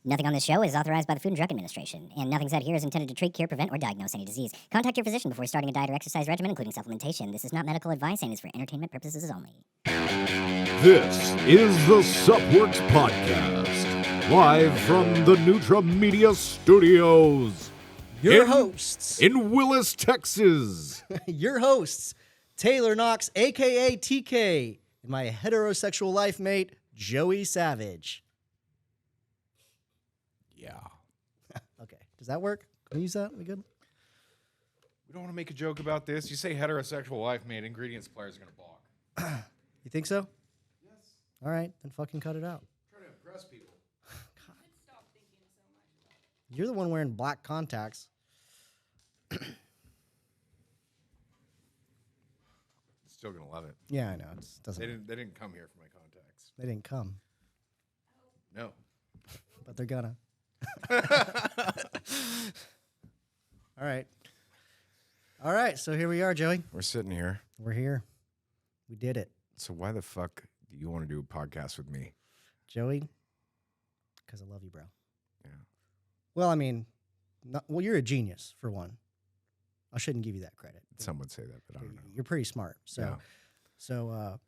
Nothing on this show is authorized by the Food and Drug Administration, and nothing said here is intended to treat, cure, prevent, or diagnose any disease. Contact your physician before starting a diet or exercise regimen, including supplementation. This is not medical advice and is for entertainment purposes only. This is the Supp Works podcast, live from the Nutramedia studios. Your hosts. In Willis, Texas. Your hosts, Taylor Knox, a.k.a. TK, and my heterosexual life mate, Joey Savage. Yeah. Okay. Does that work? Can we use that? We good? We don't want to make a joke about this. You say heterosexual life mate, ingredient suppliers are going to balk. You think so? Yes. All right. Then fucking cut it out. Try to impress people. God. You're the one wearing black contacts. Still going to love it. Yeah, I know. It doesn't. They didn't come here for my contacts. They didn't come, No. but they're gonna. All right. So here we are, Joey. We're sitting here. We're here. We did it, So why the fuck do you want to do a podcast with me? Joey. Because I love you, bro. Yeah. Well, I mean, you're a genius for one. I shouldn't give you that credit. Some would say that, but I don't know. You're pretty smart. Yeah. So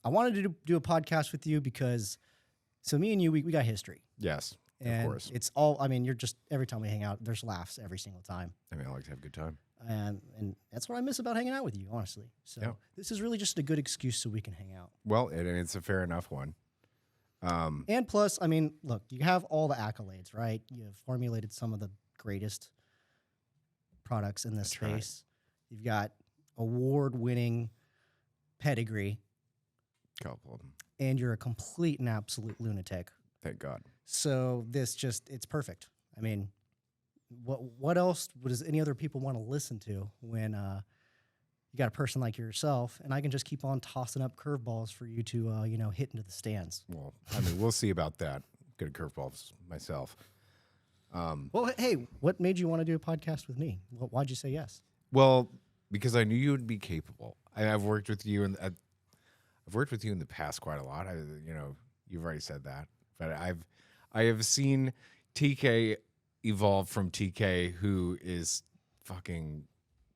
I wanted to do a podcast with you because, so me and you, we got history. Yes, And of course. it's all, I mean, you're just, every time we hang out, there's laughs every single time. I mean, I like to have a good time. And that's what I miss about hanging out with you, honestly. So Yeah. this is really just a good excuse so we can hang out. Well, and it's a fair enough one. And plus, I mean, look, you have all the accolades, right? You have formulated some of the greatest products in this That's right. space. You've got award-winning pedigree, Couple of them. and you're a complete and absolute lunatic. Thank God. So this just, it's perfect. I mean, what else does any other people want to listen to when you got a person like yourself, and I can just keep on tossing up curveballs for you to, hit into the stands. Well, I mean, we'll see about that. Good at curveballs myself. Well, hey, what made you want to do a podcast with me? Why'd you say yes? Well, because I knew you would be capable. I've worked with you, and I've worked with you in the past quite a lot. You've already said that, but I have seen TK evolve from TK, who is fucking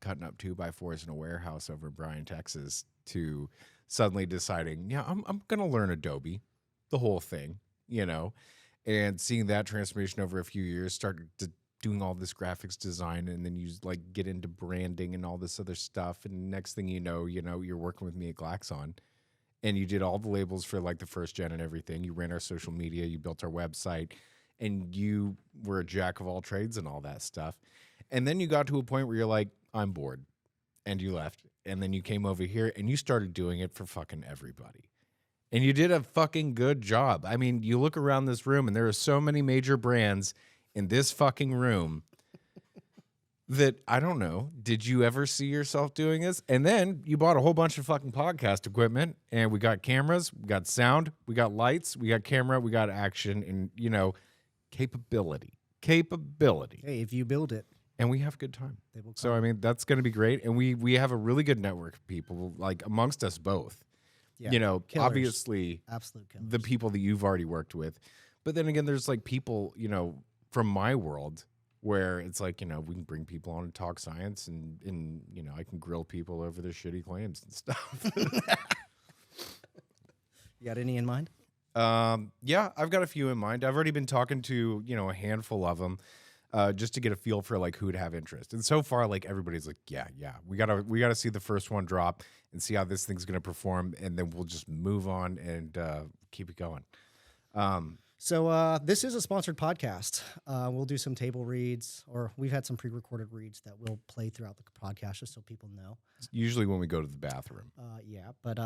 cutting up 2x4s in a warehouse over in Bryan, Texas, to suddenly deciding, yeah, I'm gonna learn Adobe, the whole thing, and seeing that transformation over a few years, started doing all this graphics design, and then you get into branding and all this other stuff, and next thing you know, you're working with me at Glaxon, and you did all the labels for the first gen and everything. You ran our social media, you built our website, and you were a jack of all trades and all that stuff. And then you got to a point where you're like, I'm bored, and you left, and then you came over here and you started doing it for fucking everybody. And you did a fucking good job. I mean, you look around this room, and there are so many major brands in this fucking room that, I don't know, did you ever see yourself doing this? And then you bought a whole bunch of fucking podcast equipment, and we got cameras, we got sound, we got lights, we got camera, we got action, and, capability. Hey, if you build it, And we have a good time. they will come. So, I mean, that's going to be great. And we have a really good network of people, amongst us both. Yeah, Killers. killers. Obviously, Absolute killers. the people that you've already worked with. But then again, there's people, from my world where it's we can bring people on and talk science, and I can grill people over their shitty claims and stuff. You got any in mind? Yeah, I've got a few in mind. I've already been talking to, a handful of them, just to get a feel for who'd have interest. And so far, everybody's yeah, we gotta see the first one drop and see how this thing's gonna perform, and then we'll just move on and keep it going. So this is a sponsored podcast. We'll do some table reads, or we've had some pre-recorded reads that we'll play throughout the podcast just so people know. Usually when we go to the bathroom. But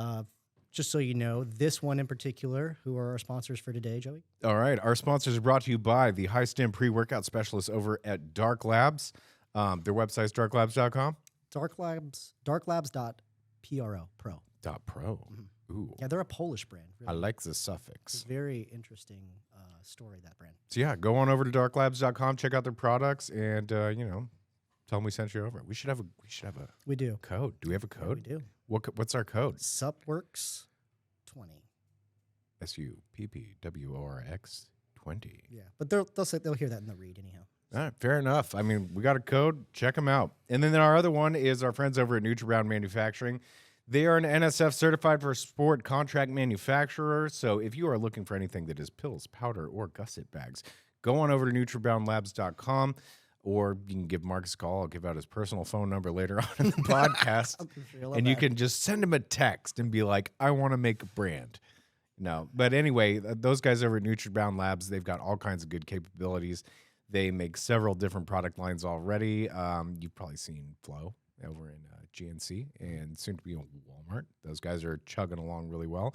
just so you know, this one in particular, who are our sponsors for today, Joey? All right, our sponsors are brought to you by the High Stem Pre-Workout Specialists over at Dark Labs. Their website is darklabs.com. Darklabs.pro. Pro. .pro. Ooh, Yeah, they're a Polish brand. I Really. like the It's suffix. a very interesting story, that brand. So yeah, go on over to darklabs.com, check out their products, and tell them we sent you over. We should have a We do. code. Do we have a Yeah, code? we do. What's our code? Supp Works 20. SUPPWORX 20. Yeah, but they'll hear that in the read anyhow. All right, fair enough. I mean, we got a code. Check them out. And then our other one is our friends over at Nutrabound Manufacturing. They are an NSF certified for sport contract manufacturer. So if you are looking for anything that is pills, powder, or gusset bags, go on over to nutraboundlabs.com, or you can give Marcus a call. I'll give out his personal phone number later on in the podcast. And you can just send him a text and be like, I want to make a brand. No, but anyway, those guys over at Nutrabound Labs, they've got all kinds of good capabilities. They make several different product lines already. You've probably seen Flow over in GNC and soon to be in Walmart. Those guys are chugging along really well.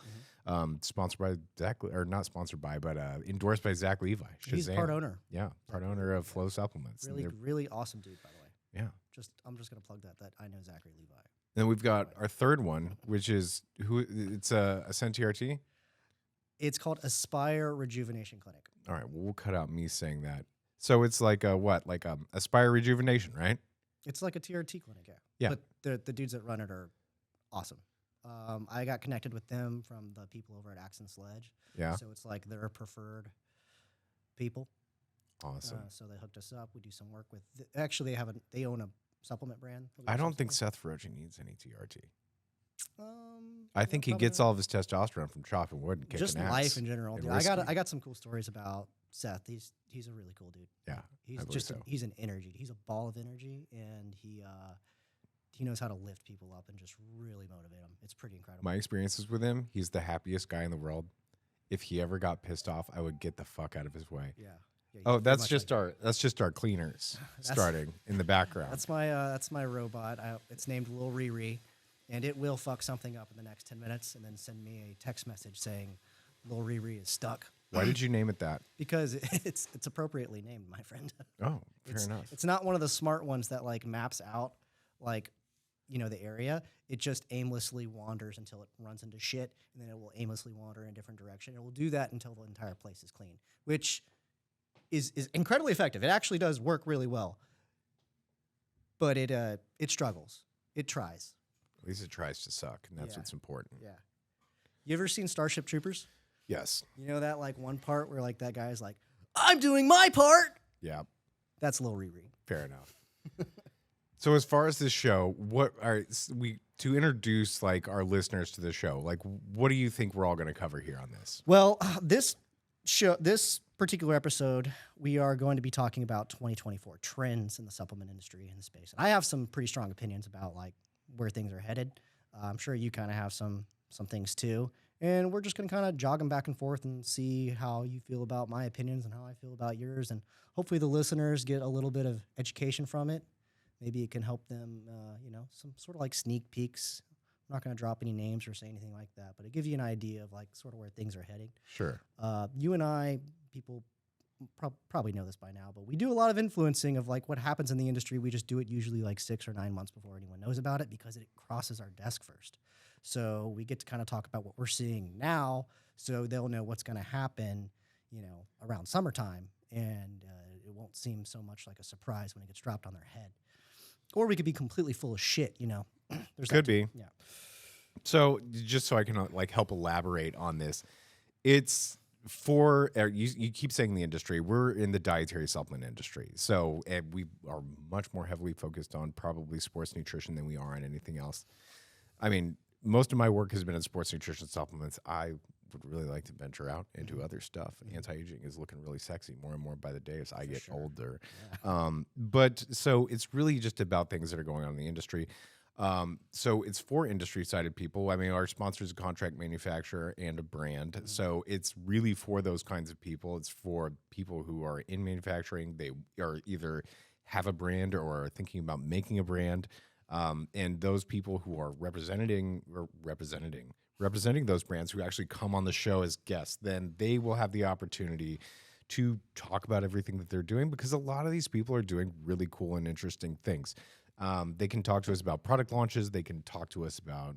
Sponsored by Zach, or not sponsored by, but endorsed by Zach Levi. He's part owner. Yeah, part owner of Flow Supplements. Really awesome dude, by the way. Yeah. I'm just gonna plug that I know Zachary Levi. Then we've got our third one, which is it's a Ascent TRT. It's called Aspire Rejuvenation Clinic. All right, well, we'll cut out me saying that. So it's like a what? Like Aspire Rejuvenation, right? It's like a TRT clinic, yeah. Yeah. But the dudes that run it are awesome. I got connected with them from the people over at Axe and Sledge. Yeah. So it's like their preferred people. Awesome. So they hooked us up. We do some work with. Actually, they own a supplement brand. I don't think Seth Rogen needs any TRT. I yeah, think he probably gets not. all of his testosterone from chopping wood and kicking Just ass. life in general. and Dude. whiskey. I got some cool stories about Seth. He's a really cool dude. Yeah, He's I believe just so. he's an energy. He's a ball of energy, and he knows how to lift people up and just really motivate them. It's pretty incredible. My experiences with him, he's the happiest guy in the world. If he ever got pissed off, I would get the fuck out of his way. Yeah. he's Oh, very that's much just like that. our cleaners starting in the background. That's my robot. It's named Lil Riri, and it will fuck something up in the next 10 minutes and then send me a text message saying Lil Riri is stuck. Why did you name it that? Because it's appropriately named, my friend. Oh, fair enough. It's not one of the smart ones that like maps out like the area. It just aimlessly wanders until it runs into shit, and then it will aimlessly wander in a different direction. It will do that until the entire place is clean, which is incredibly effective. It actually does work really well, but it struggles. It tries. At least it tries to suck, and that's Yeah. what's important. Yeah. You ever seen Starship Troopers? Yes. You know that like one part where like that guy's like, "I'm doing my part." Yeah. That's Lil Riri. Fair enough. So as far as this show, to introduce like our listeners to the show, like what do you think we're all going to cover here on this? Well, this particular episode, we are going to be talking about 2024 trends in the supplement industry in the space. And I have some pretty strong opinions about like where things are headed. I'm sure you kind of have some things too. And we're just going to kind of jog them back and forth and see how you feel about my opinions and how I feel about yours. And hopefully the listeners get a little bit of education from it. Maybe it can help them, some sort of like sneak peeks. I'm not going to drop any names or say anything like that, but it gives you an idea of like sort of where things are heading. Sure. You and I, people probably know this by now, but we do a lot of influencing of like what happens in the industry. We just do it usually like 6 or 9 months before anyone knows about it because it crosses our desk first. So we get to kind of talk about what we're seeing now, so they'll know what's going to happen, around summertime, and it won't seem so much like a surprise when it gets dropped on their head. Or we could be completely full of shit, There's Could that be. Yeah. So just so I can like help elaborate on this, it's for you keep saying the industry. We're in the dietary supplement industry, so we are much more heavily focused on probably sports nutrition than we are on anything else. I mean, most of my work has been in sports nutrition supplements. I would really like to venture out into other stuff. Anti-aging is looking really sexy more and more by the day as I get older. Yeah. But so it's really just about things that are going on in the industry. So it's for industry-sided people. I mean, our sponsor is a contract manufacturer and a brand. So it's really for those kinds of people. It's for people who are in manufacturing. They are either have a brand or are thinking about making a brand. And those people who are representing those brands who actually come on the show as guests, then they will have the opportunity to talk about everything that they're doing, because a lot of these people are doing really cool and interesting things. They can talk to us about product launches. They can talk to us about,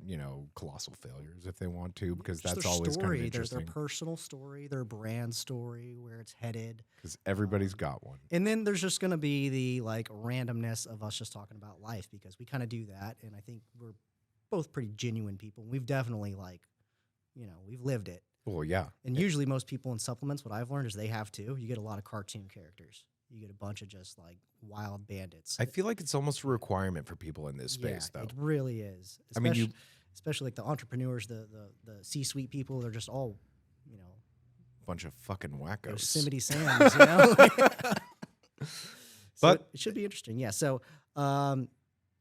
colossal failures if they want to, because Just that's their always kind of story, interesting. Their personal story, their brand story, where it's headed. Because everybody's got one. And then there's just going to be the like randomness of us just talking about life, because we kind of do that. And I think we're both pretty genuine people. We've definitely we've lived it. Well, yeah. And usually most people in supplements, what I've learned is they have too. You get a lot of cartoon characters. You get a bunch of just like wild bandits. I feel like it's almost a requirement for people in this space, Yeah, though. it really is. I mean, Especially like the entrepreneurs, the C-suite people, they're just all, you know, bunch of fucking wackos. Yosemite Sams, you know? But it should be interesting. Yeah. So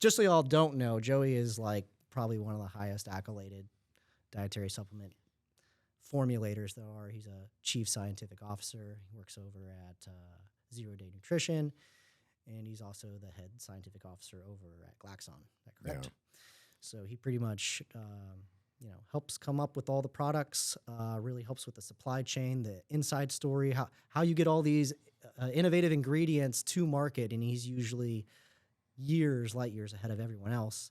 just so y'all don't know, Joey is like probably one of the highest accoladed dietary supplement formulators there are. He's a chief scientific officer. He works over at Zero Day Nutrition, and he's also the head scientific officer over at Glaxon. Is that correct? Yeah. So he pretty much, helps come up with all the products, really helps with the supply chain, the inside story, how you get all these innovative ingredients to market. And he's usually light years ahead of everyone else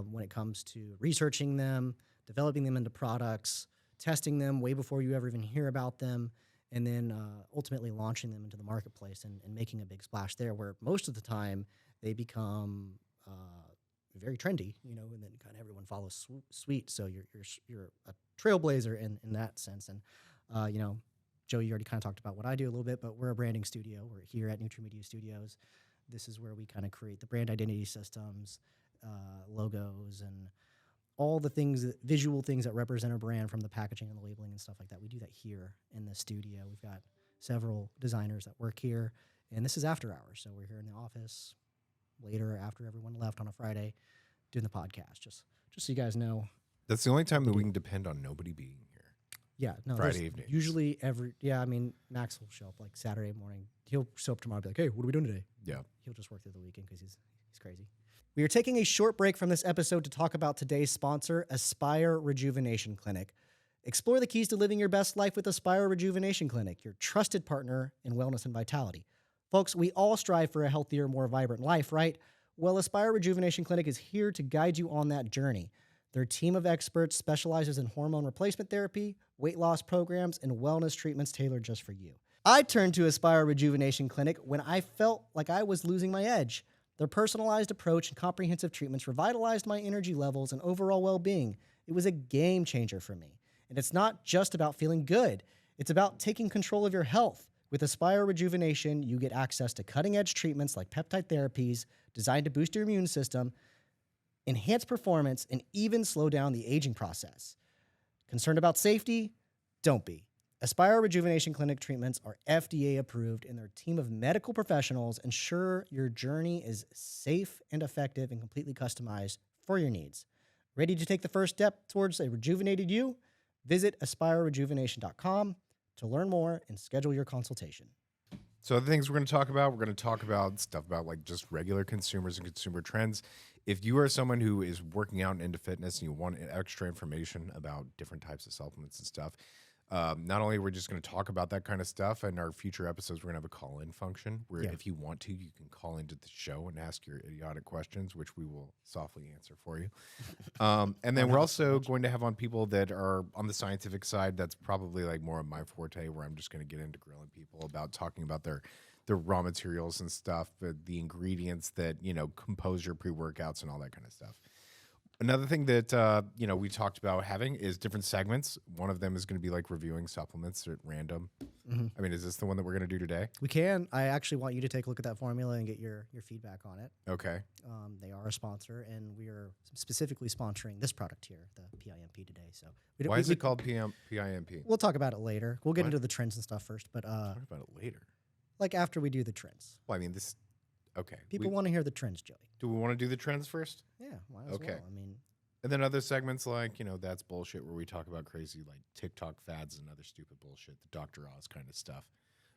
when it comes to researching them, developing them into products, testing them way before you ever even hear about them, and then ultimately launching them into the marketplace and making a big splash there, where most of the time they become very trendy, and then kind of everyone follows suit. So you're a trailblazer in that sense. And Joe, you already kind of talked about what I do a little bit, but we're a branding studio. We're here at Nutramedia Studios. This is where we kind of create the brand identity systems, logos, and all the things, visual things that represent a brand, from the packaging and the labeling and stuff like that. We do that here in the studio. We've got several designers that work here, and this is after hours. So we're here in the office later after everyone left on a Friday doing the podcast, just so you guys know. That's the only time that we can depend on nobody being here. Yeah, no, Friday evening. Usually Max will show up like Saturday morning. He'll show up tomorrow and be like, hey, what are we doing today? Yeah. He'll just work through the weekend because he's crazy. We are taking a short break from this episode to talk about today's sponsor, Aspire Rejuvenation Clinic. Explore the keys to living your best life with Aspire Rejuvenation Clinic, your trusted partner in wellness and vitality. Folks, we all strive for a healthier, more vibrant life, right? Well, Aspire Rejuvenation Clinic is here to guide you on that journey. Their team of experts specializes in hormone replacement therapy, weight loss programs, and wellness treatments tailored just for you. I turned to Aspire Rejuvenation Clinic when I felt like I was losing my edge. Their personalized approach and comprehensive treatments revitalized my energy levels and overall well-being. It was a game changer for me. And it's not just about feeling good. It's about taking control of your health. With Aspire Rejuvenation, you get access to cutting-edge treatments like peptide therapies designed to boost your immune system, enhance performance, and even slow down the aging process. Concerned about safety? Don't be. Aspire Rejuvenation Clinic treatments are FDA approved, and their team of medical professionals ensure your journey is safe and effective and completely customized for your needs. Ready to take the first step towards a rejuvenated you? Visit aspirerejuvenation.com to learn more and schedule your consultation. So the things we're going to talk about stuff about like just regular consumers and consumer trends. If you are someone who is working out and into fitness and you want extra information about different types of supplements and stuff, not only are we just going to talk about that kind of stuff in our future episodes, we're going to have a call-in function where if you want to, you can call into the show and ask your idiotic questions, which we will softly answer for you. And then we're also going to have on people that are on the scientific side. That's probably like more of my forte, where I'm just going to get into grilling people about talking about their raw materials and stuff, the ingredients that, compose your pre-workouts and all that kind of stuff. Another thing that, we talked about having is different segments. One of them is going to be like reviewing supplements at random. Mm-hmm. I mean, is this the one that we're going to do today? We can. I actually want you to take a look at that formula and get your feedback on it. Okay. They are a sponsor, and we are specifically sponsoring this product here, the PIMP today. So why is it called PIMP? We'll talk about it later. We'll get into the trends and stuff first, but talk about it later. Like after we do the trends. Well, I mean, this. Okay. People want to hear the trends, Joey. Do we want to do the trends first? Yeah, might as well. I mean, and then other segments like, that's bullshit, where we talk about crazy like TikTok fads and other stupid bullshit, the Dr. Oz kind of stuff.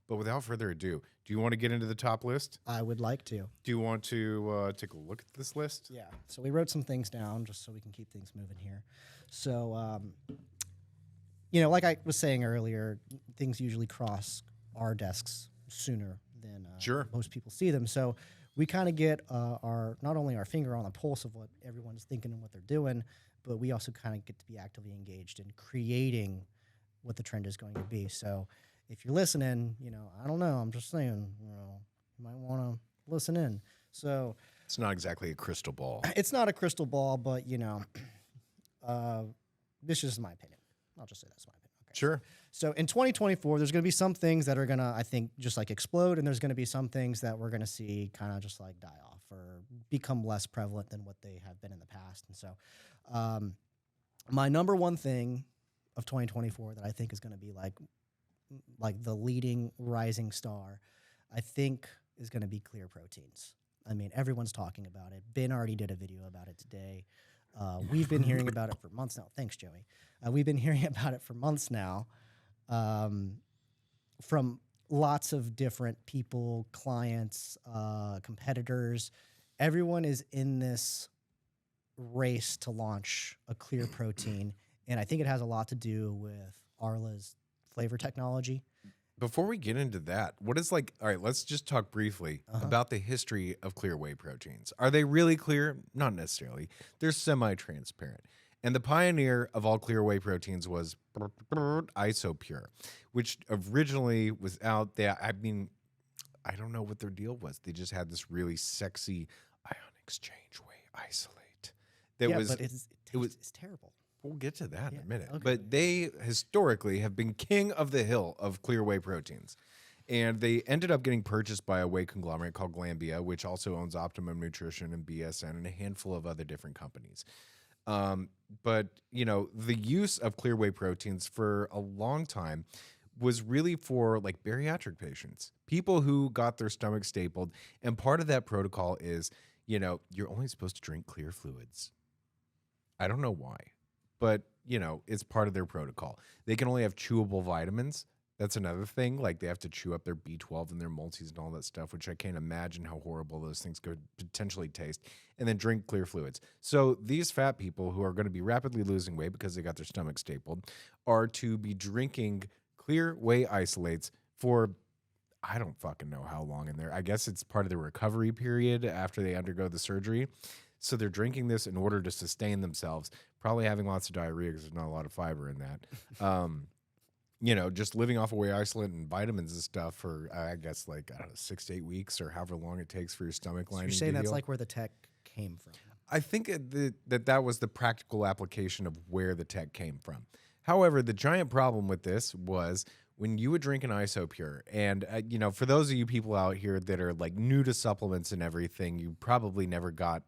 But without further ado, do you want to get into the top list? I would like to. Do you want to take a look at this list? Yeah. So we wrote some things down just so we can keep things moving here. So, like I was saying earlier, things usually cross our desks sooner than most people see them. So we kind of get not only our finger on the pulse of what everyone's thinking and what they're doing, but we also kind of get to be actively engaged in creating what the trend is going to be. So if you're listening, I don't know, I'm just saying, you might want to listen in. So it's not exactly a crystal ball. It's not a crystal ball, but this is my opinion. I'll just say that's my opinion. Sure. So in 2024, there's going to be some things that are going to, I think, just like explode, and there's going to be some things that we're going to see kind of just like die off or become less prevalent than what they have been in the past. And so, my number one thing of 2024 that I think is going to be like the leading rising star, I think, is going to be clear proteins. I mean, everyone's talking about it. Ben already did a video about it today. We've been hearing about it for months now. Thanks, Joey. We've been hearing about it for months now. From lots of different people, clients, competitors. Everyone is in this race to launch a clear protein, and I think it has a lot to do with Arla's flavor technology. Before we get into that, what is all right, let's just talk briefly about the history of clear whey proteins. Are they really clear? Not necessarily. They're semi-transparent. And the pioneer of all clear whey proteins was IsoPure, which originally was out there. I mean, I don't know what their deal was. They just had this really sexy ion exchange whey isolate. But it's terrible. We'll get to that in a minute. Okay. But they historically have been king of the hill of clear whey proteins. And they ended up getting purchased by a whey conglomerate called Glanbia, which also owns Optimum Nutrition and BSN and a handful of other different companies. But, the use of clear whey proteins for a long time was really for bariatric patients, people who got their stomach stapled. And part of that protocol is, you're only supposed to drink clear fluids. I don't know why, but, it's part of their protocol. They can only have chewable vitamins. That's another thing. They have to chew up their B12 and their multis and all that stuff, which I can't imagine how horrible those things could potentially taste, and then drink clear fluids. So these fat people who are going to be rapidly losing weight because they got their stomach stapled are to be drinking clear whey isolates for, I don't fucking know how long in there. I guess it's part of the recovery period after they undergo the surgery. So they're drinking this in order to sustain themselves, probably having lots of diarrhea because there's not a lot of fiber in that. Just living off of whey isolate and vitamins and stuff for, I guess, 6 to 8 weeks or however long it takes for your stomach lining You're saying to that's heal. where the tech came from. I think that was the practical application of where the tech came from. However, the giant problem with this was when you would drink an IsoPure, and, for those of you people out here that are new to supplements and everything, you probably never got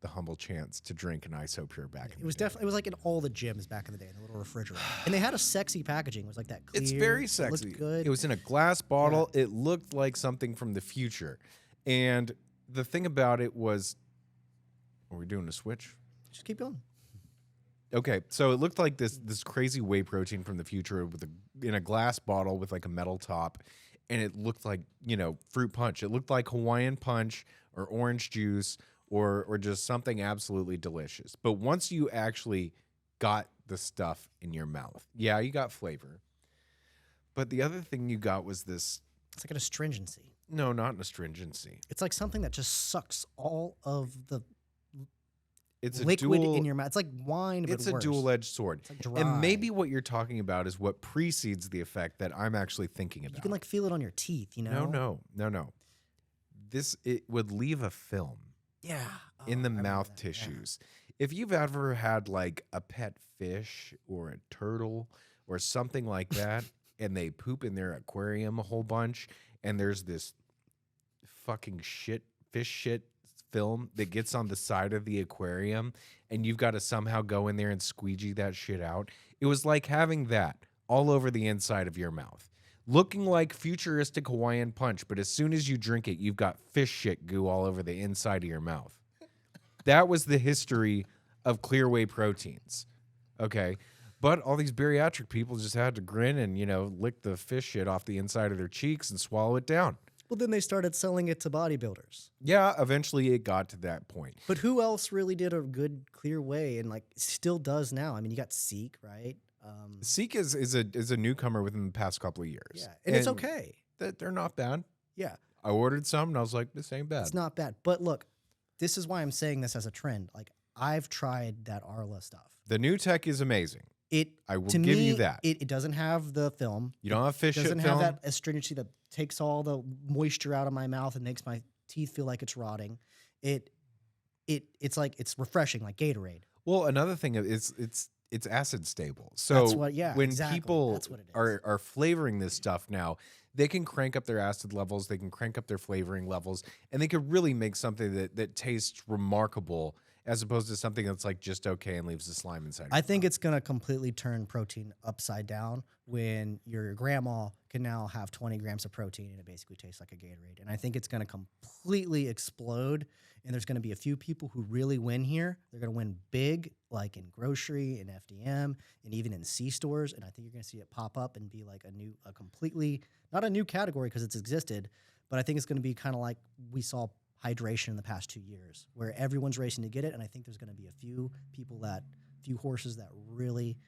the humble chance to drink an IsoPure back in the day. It was definitely, it was in all the gyms back in the day, in the little refrigerator. And they had a sexy packaging. It was that clear. It's very It sexy. looked good. It was in a glass bottle. Yeah. It looked like something from the future. And the thing about it was, are we doing a switch? Just keep going. Okay, so it looked like this crazy whey protein from the future in a glass bottle with a metal top, and it looked like, fruit punch. It looked like Hawaiian punch or orange juice or just something absolutely delicious. But once you actually got the stuff in your mouth, yeah, you got flavor. But the other thing you got was this. It's like an astringency. No, not an astringency. It's like something that just sucks all of the it's liquid in your mouth. It's like wine, but it's worse. a dual-edged sword. It's dry. And maybe what you're talking about is what precedes the effect that I'm actually thinking about. You can feel it on your teeth, No. It would leave a film. Yeah. In the mouth tissues. Yeah. If you've ever had a pet fish or a turtle or something like that, and they poop in their aquarium a whole bunch, and there's this fucking fish shit film that gets on the side of the aquarium, and you've got to somehow go in there and squeegee that shit out. It was like having that all over the inside of your mouth. Looking like futuristic Hawaiian punch, but as soon as you drink it, you've got fish shit goo all over the inside of your mouth. That was the history of clear whey proteins. Okay. But all these bariatric people just had to grin and, lick the fish shit off the inside of their cheeks and swallow it down. Well, then they started selling it to bodybuilders. Yeah, eventually it got to that point. But who else really did a good clear whey and still does now? I mean, you got Seek, right? Seek is a newcomer within the past couple of years. Yeah, and it's okay. They're not bad. Yeah. I ordered some and I was like, this ain't bad. It's not bad. But look, this is why I'm saying this as a trend. I've tried that Arla stuff. The new tech is amazing. I will give you that. It doesn't have the film. You don't have fish shit film. It doesn't have that astringency that takes all the moisture out of my mouth and makes my teeth feel like it's rotting. It's refreshing, like Gatorade. Well, another thing is it's acid stable. So That's what- yeah, when exactly. people That's what it is. are flavoring this stuff now, they can crank up their acid levels, they can crank up their flavoring levels, and they could really make something that tastes remarkable as opposed to something that's like just okay and leaves the slime inside. I think it's going to completely turn protein upside down when your grandma can now have 20 grams of protein and it basically tastes like a Gatorade. And I think it's going to completely explode. And there's going to be a few people who really win here. They're going to win big, like in grocery and FDM and even in C stores. And I think you're going to see it pop up and be like a completely, not a new category because it's existed, but I think it's going to be kind of like we saw hydration in the past 2 years where everyone's racing to get it. And I think there's going to be a few horses that really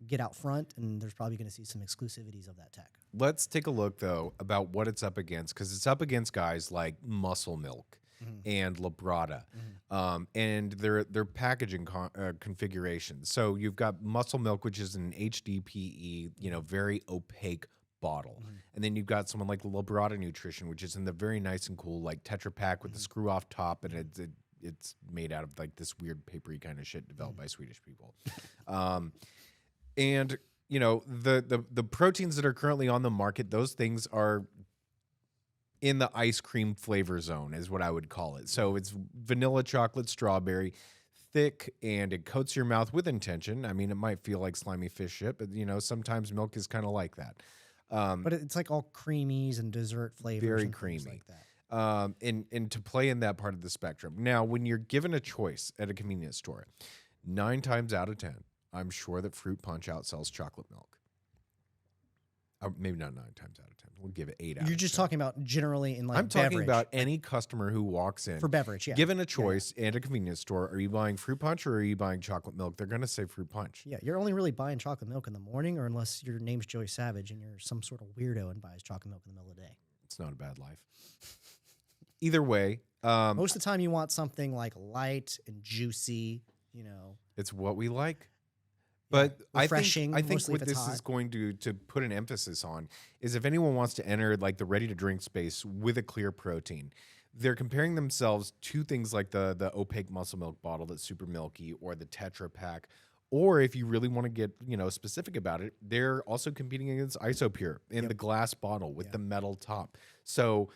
get out front, and there's probably going to see some exclusivities of that tech. Let's take a look though about what it's up against, because it's up against guys like Muscle Milk and Labrada, and their packaging configuration. So you've got Muscle Milk, which is an HDPE, very opaque bottle, and then you've got someone like Labrada Nutrition, which is in the very nice and cool like Tetra Pak with the screw off top, and it's made out of like this weird papery kind of shit developed by Swedish people. And the proteins that are currently on the market, those things are in the ice cream flavor zone is what I would call it. So it's vanilla, chocolate, strawberry, thick, and it coats your mouth with intention. I mean, it might feel like slimy fish shit, but sometimes milk is kind of like that. But it's like all creamies and dessert flavors. Very and creamy. things like that. And to play in that part of the spectrum. Now, when you're given a choice at a convenience store, 9 times out of 10, I'm sure that fruit punch outsells chocolate milk. Maybe not 9 times out of 10. We'll give it 8 out of 10. You're just talking about generally in like I'm talking beverage. about any customer who walks in. For beverage, yeah. Given a choice at a convenience store, are you buying fruit punch or are you buying chocolate milk? They're going to say fruit punch. Yeah, you're only really buying chocolate milk in the morning, or unless your name's Joey Savage and you're some sort of weirdo and buys chocolate milk in the middle of the day. It's not a bad life. Either way. Most of the time you want something like light and juicy, It's what we like. But refreshing, I think mostly what if it's this is hot. going to put an emphasis on is if anyone wants to enter like the ready-to-drink space with a clear protein, they're comparing themselves to things like the opaque Muscle Milk bottle that's super milky, or the Tetra Pak, or if you really want to get specific about it, they're also competing against Isopure in the glass bottle with the metal top. So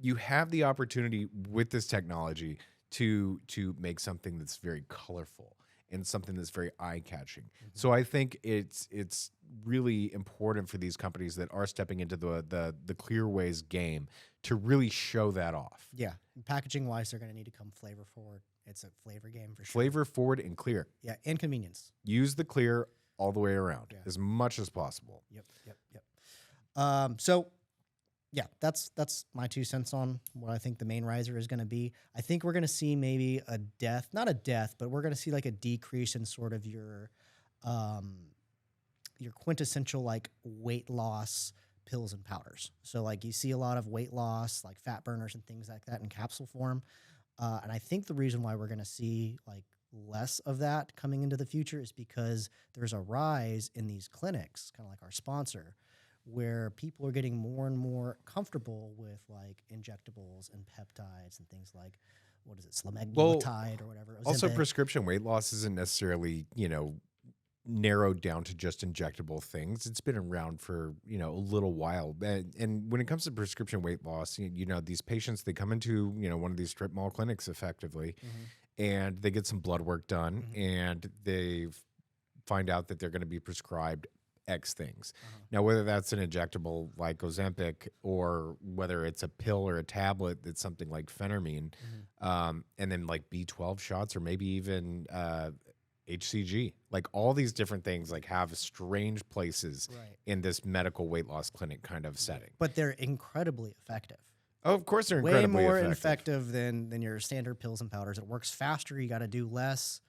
you have the opportunity with this technology to make something that's very colorful and something that's very eye-catching. So I think it's really important for these companies that are stepping into the Clearways game to really show that off. Yeah, packaging-wise, they're going to need to come flavor forward. It's a flavor game for sure. Flavor forward and clear. Yeah, and convenience. Use the clear all the way around as much as possible. Yep. So, yeah, that's my 2 cents on what I think the main riser is going to be. I think we're going to see maybe not a death, but we're going to see like a decrease in sort of your quintessential like weight loss pills and powders. So like you see a lot of weight loss, like fat burners and things like that in capsule form. And I think the reason why we're going to see like less of that coming into the future is because there's a rise in these clinics, kind of like our sponsor, where people are getting more and more comfortable with like injectables and peptides and things like, what is it, semaglutide or whatever. Also, Ozempic. prescription weight loss isn't necessarily, narrowed down to just injectable things. It's been around for, a little while. And when it comes to prescription weight loss, these patients, they come into, one of these strip mall clinics effectively, and they get some blood work done, and they find out that they're going to be prescribed X things. Now, whether that's an injectable like Ozempic or whether it's a pill or a tablet that's something like phentermine, and then like B12 shots or maybe even HCG, like all these different things like have strange places in this medical weight loss clinic kind of setting. But they're incredibly effective. Oh, of course they're Way incredibly more effective. than your standard pills and powders. It works faster. You got to do less.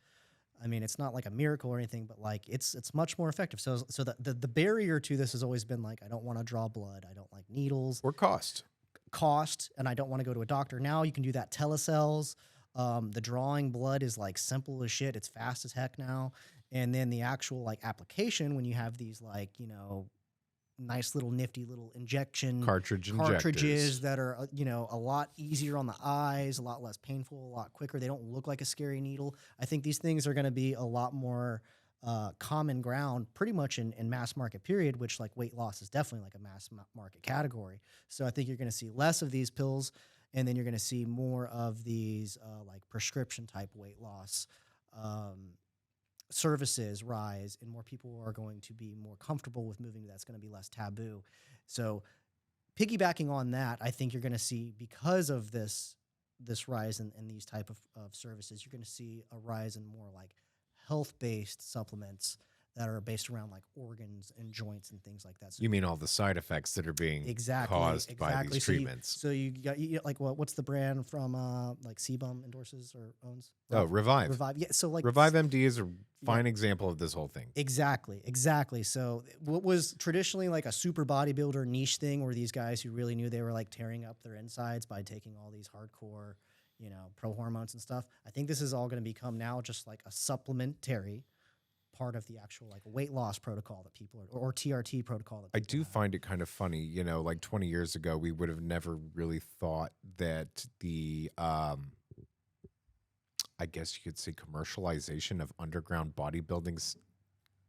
I mean, it's not like a miracle or anything, but like it's much more effective. So the barrier to this has always been like, I don't want to draw blood. I don't like needles. Or cost, and I don't want to go to a doctor. Now you can do that telecells. The drawing blood is like simple as shit. It's fast as heck now. And then the actual like application, when you have these like, nice little nifty little injection cartridges injectors that are a lot easier on the eyes, a lot less painful, a lot quicker. They don't look like a scary needle. I think these things are going to be a lot more common ground pretty much in mass market period, which like weight loss is definitely like a market category. So I think you're going to see less of these pills, and then you're going to see more of these like prescription type weight loss services rise, and more people are going to be more comfortable with moving. That's going to be less taboo. So piggybacking on that, I think you're going to see, because of this rise in these type of services, you're going to see a rise in more like health-based supplements that are based around like organs and joints and things like that. So You mean all the side effects that are being caused by these treatments? So you got like what's the brand from like Sebum endorses or owns? Oh, Revive. Revive. Yeah. So like Revive MD is a fine example of this whole thing. Exactly. So what was traditionally like a super bodybuilder niche thing, were these guys who really knew they were like tearing up their insides by taking all these hardcore, pro hormones and stuff. I think this is all going to become now just like a supplementary part of the actual like weight loss protocol that people are, or TRT protocol. That I do find it kind of funny, like 20 years ago, we would have never really thought that the, I guess you could say, commercialization of underground bodybuilding's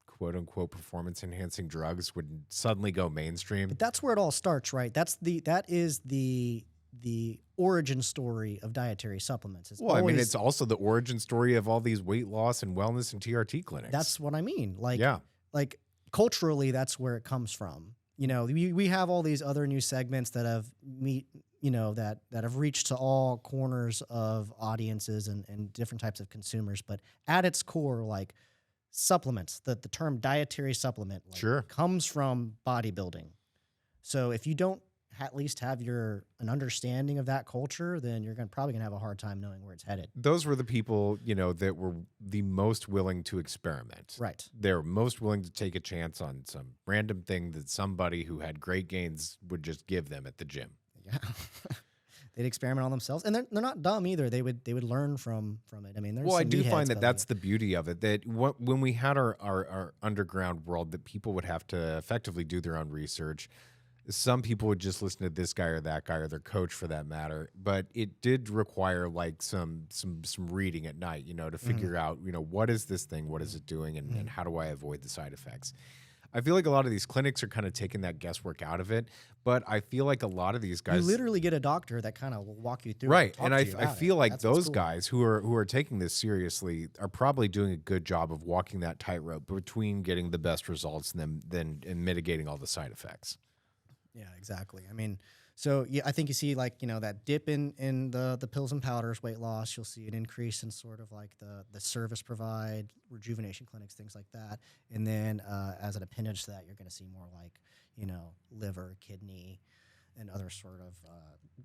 quote unquote performance enhancing drugs would suddenly go mainstream. But that's where it all starts, right? That is the origin story of dietary supplements. It's also the origin story of all these weight loss and wellness and TRT clinics. That's what I mean. Like culturally, that's where it comes from. We have all these other new segments that have that have reached to all corners of audiences and different types of consumers. But at its core, like supplements, the term dietary supplement comes from bodybuilding. So if you don't at least have an understanding of that culture, then you're probably gonna have a hard time knowing where it's headed. Those were the people, that were the most willing to experiment. Right. They're most willing to take a chance on some random thing that somebody who had great gains would just give them at the gym. Yeah. They'd experiment on themselves, and they're not dumb either. They would learn from it. I mean, there's I some do meatheads, find that but that's the beauty of it. That when we had our underground world, that people would have to effectively do their own research. Some people would just listen to this guy or that guy or their coach for that matter. But it did require like some reading at night, to figure out, what is this thing, what is it doing, and how do I avoid the side effects. I feel like a lot of these clinics are kind of taking that guesswork out of it, but I feel like a lot of these guys, you literally get a doctor that kind of will walk you through, right? And I feel like those guys who are taking this seriously are probably doing a good job of walking that tightrope between getting the best results and mitigating all the side effects. Yeah, exactly. I mean, so yeah, I think you see like, that dip in the pills and powders weight loss. You'll see an increase in sort of like the service provide, rejuvenation clinics, things like that. And then as an appendage to that, you're going to see more like, liver, kidney, and other sort of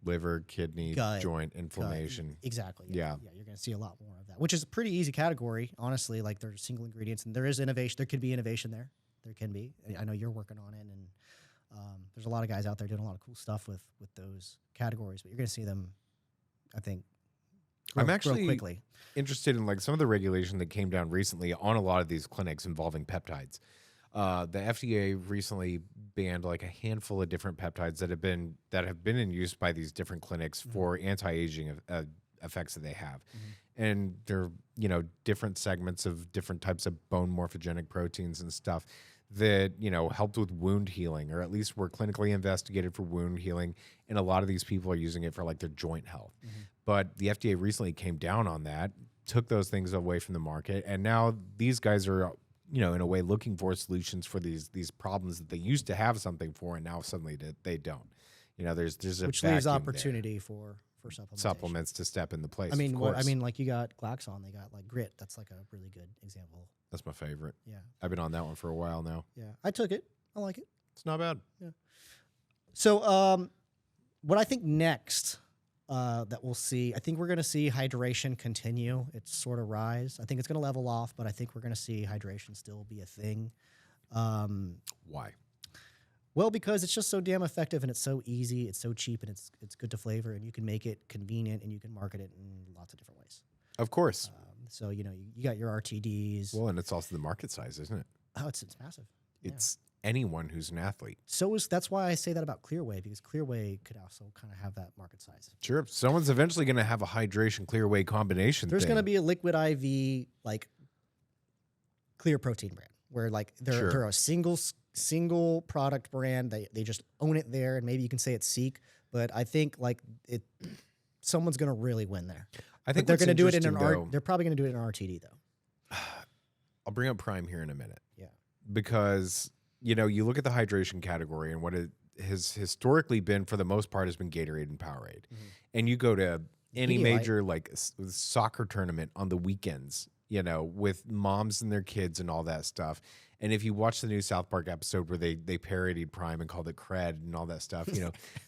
liver, kidney, gut, joint inflammation. Exactly. Yeah. You're going to see a lot more of that, which is a pretty easy category, honestly. Like there's single ingredients, and there is innovation. There could be innovation there. There can be. I know you're working on it, and there's a lot of guys out there doing a lot of cool stuff with those categories, but you're going to see them, I think, I'm actually grow quickly. Interested in like some of the regulation that came down recently on a lot of these clinics involving peptides. The FDA recently banned like a handful of different peptides that have been in use by these different clinics for anti-aging effects that they have. And they're, different segments of different types of bone morphogenic proteins and stuff that, helped with wound healing, or at least were clinically investigated for wound healing. And a lot of these people are using it for like their joint health. But the FDA recently came down on that, took those things away from the market. And now these guys are, in a way looking for solutions for these problems that they used to have something for, and now suddenly they don't. There's a which leaves vacuum opportunity there. for Supplements to step into place. I mean, of course. like you got Glaxon, they got like Grit. That's like a really good example. That's my favorite. Yeah. I've been on that one for a while now. Yeah. I took it. I like it. It's not bad. Yeah. So what I think next that we'll see, I think we're going to see hydration continue its sort of rise. I think it's going to level off, but I think we're going to see hydration still be a thing. Why? Well, because it's just so damn effective, and it's so easy, it's so cheap, and it's good to flavor, and you can make it convenient, and you can market it in lots of different ways. Of course. So, you got your RTDs. Well, and it's also the market size, isn't it? Oh, it's massive. It's anyone who's an athlete. That's why I say that about Clearway, because Clearway could also kind of have that market size. Sure. Someone's eventually going to have a hydration Clearway combination. There's going to be a liquid IV, like, clear protein brand where like they're a single product brand. They just own it there, and maybe you can say it's Seek, but I think like someone's going to really win there. I think they're going to do it in they're probably going to do it in RTD though. I'll bring up Prime here in a minute. Yeah. Because, you look at the hydration category and what it has historically been for the most part has been Gatorade and Powerade. Mm-hmm. And you go to any Pedialyte. major like soccer tournament on the weekends, with moms and their kids and all that stuff. And if you watch the new South Park episode where they parodied Prime and called it cred and all that stuff,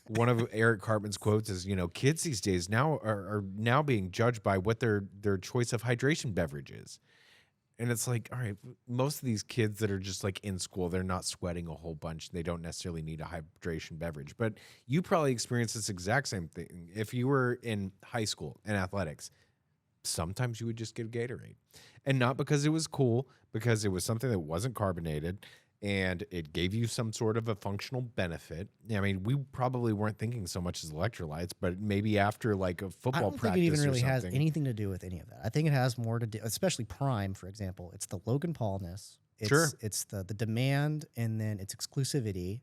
one of Eric Cartman's quotes is, kids these days now are now being judged by what their choice of hydration beverage is. And it's like, all right, most of these kids that are just like in school, they're not sweating a whole bunch. They don't necessarily need a hydration beverage. But you probably experienced this exact same thing. If you were in high school and athletics, sometimes you would just get Gatorade. And not because it was cool, because it was something that wasn't carbonated and it gave you some sort of a functional benefit. I mean, we probably weren't thinking so much as electrolytes, but maybe after like a football I don't practice think it even really or has something. anything to do with any of that. I think it has more to do, especially Prime, for example. It's the Logan Paulness. Sure. It's the demand, and then it's exclusivity,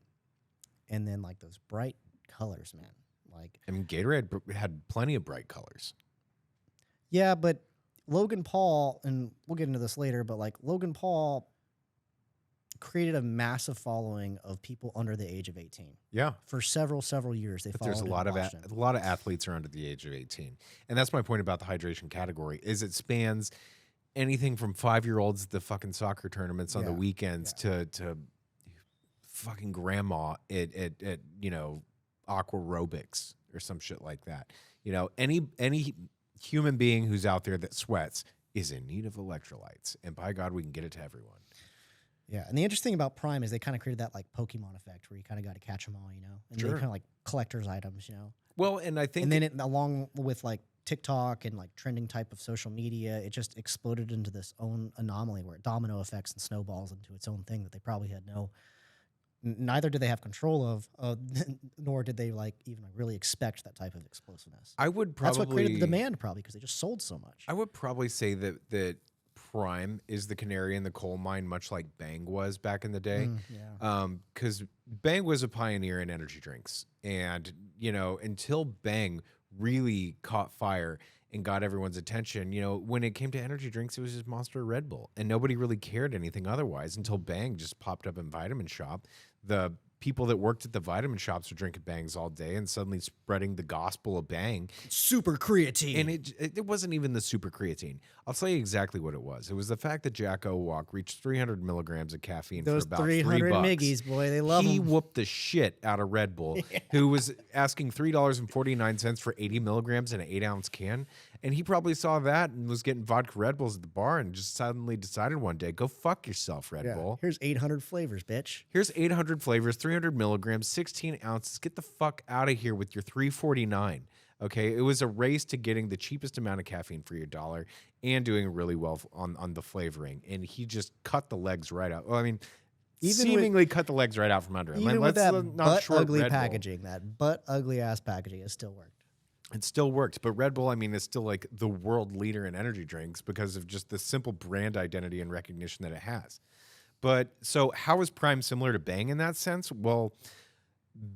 and then like those bright colors, man. Like, I mean, Gatorade had plenty of bright colors. yeah, but Logan Paul, and we'll get into this later, but like Logan Paul created a massive following of people under the age of 18. Yeah. For several years, they But followed there's a him lot and of watched him. a lot of athletes are under the age of 18, and that's my point about the hydration category. Is it spans anything from 5-year-olds at the fucking soccer tournaments on the Yeah, weekends to fucking grandma at aqua aerobics or some shit like that. Any human being who's out there that sweats is in need of electrolytes, and by God, we can get it to everyone. Yeah, and the interesting about Prime is they kind of created that like Pokemon effect where you kind of got to catch them all, and Sure. they kind of like collector's items, Well, and I think And then along with like TikTok and like trending type of social media, it just exploded into this own anomaly where it domino effects and snowballs into its own thing that they probably had neither did they have control of, nor did they like even really expect that type of explosiveness. I would probably That's what created the demand, probably because they just sold so much. I would probably say that Prime is the canary in the coal mine, much like Bang was back in the day. Yeah. Because Bang was a pioneer in energy drinks. And, until Bang really caught fire and got everyone's attention, when it came to energy drinks, it was just Monster or Red Bull. And nobody really cared anything otherwise until Bang just popped up in Vitamin Shop. The people that worked at the vitamin shops were drinking Bangs all day and suddenly spreading the gospel of Bang. Super creatine. And it wasn't even the super creatine. I'll tell you exactly what it was. It was the fact that Jack Owalk reached 300 milligrams of caffeine Those for about 300 $3. miggies, boy, they love He them. whooped the shit out of Red Bull, who was asking $3.49 for 80 milligrams in an 8-ounce can. And he probably saw that and was getting vodka Red Bulls at the bar and just suddenly decided one day, go fuck yourself, Red Bull. Here's 800 flavors, bitch. Here's 800 flavors, 300 milligrams, 16 ounces. Get the fuck out of here with your $3.49. Okay, it was a race to getting the cheapest amount of caffeine for your dollar and doing really well on the flavoring. And he just cut the legs right out. Well, I mean, seemingly cut the legs right out from under him. Even with Let's that not butt short ugly Red Bull. packaging, that butt ugly ass packaging, it still worked. It still worked, but Red Bull, I mean, is still like the world leader in energy drinks because of just the simple brand identity and recognition that it has. But so how is Prime similar to Bang in that sense? Well,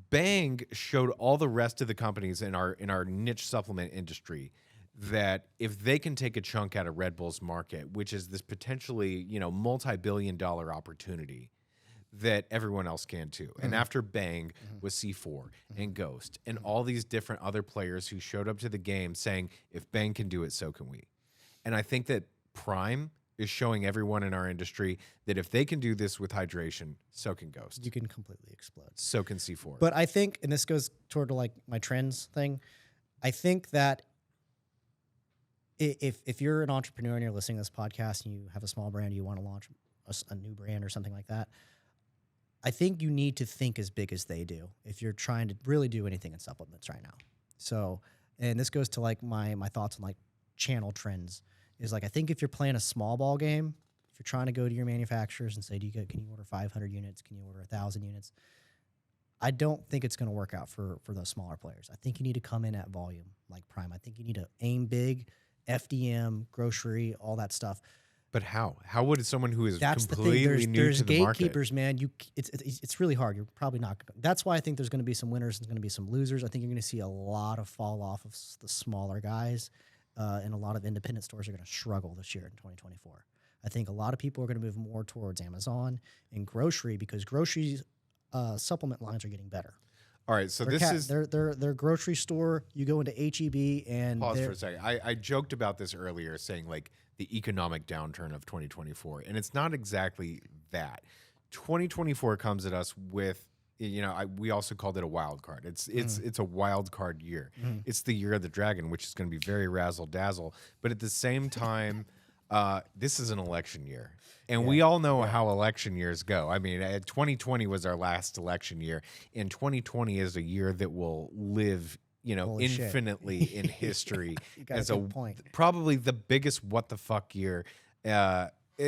Bang showed all the rest of the companies in our niche supplement industry that if they can take a chunk out of Red Bull's market, which is this potentially, multi-billion-dollar opportunity, that everyone else can too. And after Bang was C4 and Ghost and all these different other players who showed up to the game saying, if Bang can do it, so can we. And I think that Prime is showing everyone in our industry that if they can do this with hydration, so can Ghost. You can completely explode. So can C4. But I think, and this goes toward like my trends thing, I think that if you're an entrepreneur and you're listening to this podcast and you have a small brand, you want to launch a new brand or something like that, I think you need to think as big as they do if you're trying to really do anything in supplements right now. So, and this goes to like my thoughts on like channel trends is like, I think if you're playing a small ball game, if you're trying to go to your manufacturers and say, can you order 500 units? Can you order 1,000 units? I don't think it's going to work out for those smaller players. I think you need to come in at volume like Prime. I think you need to aim big, FDM, grocery, all that stuff. But how? How would someone who is That's the thing. completely new There's to the market? gatekeepers, man. It's really hard. You're probably not. That's why I think there's going to be some winners. There's going to be some losers. I think you're going to see a lot of fall off of the smaller guys, and a lot of independent stores are going to struggle this year in 2024. I think a lot of people are going to move more towards Amazon and grocery because groceries supplement lines are getting better. All right, so their grocery store. You go into HEB and pause for a second. I joked about this earlier, saying like the economic downturn of 2024, and it's not exactly that. 2024 comes at us with, we also called it a wild card. It's a wild card year. It's the year of the dragon, which is going to be very razzle dazzle. But at the same time, this is an election year. And we all know how election years go. I mean, 2020 was our last election year, and 2020 is a year that will live, Holy shit. infinitely in history as a point. Probably the biggest what the fuck year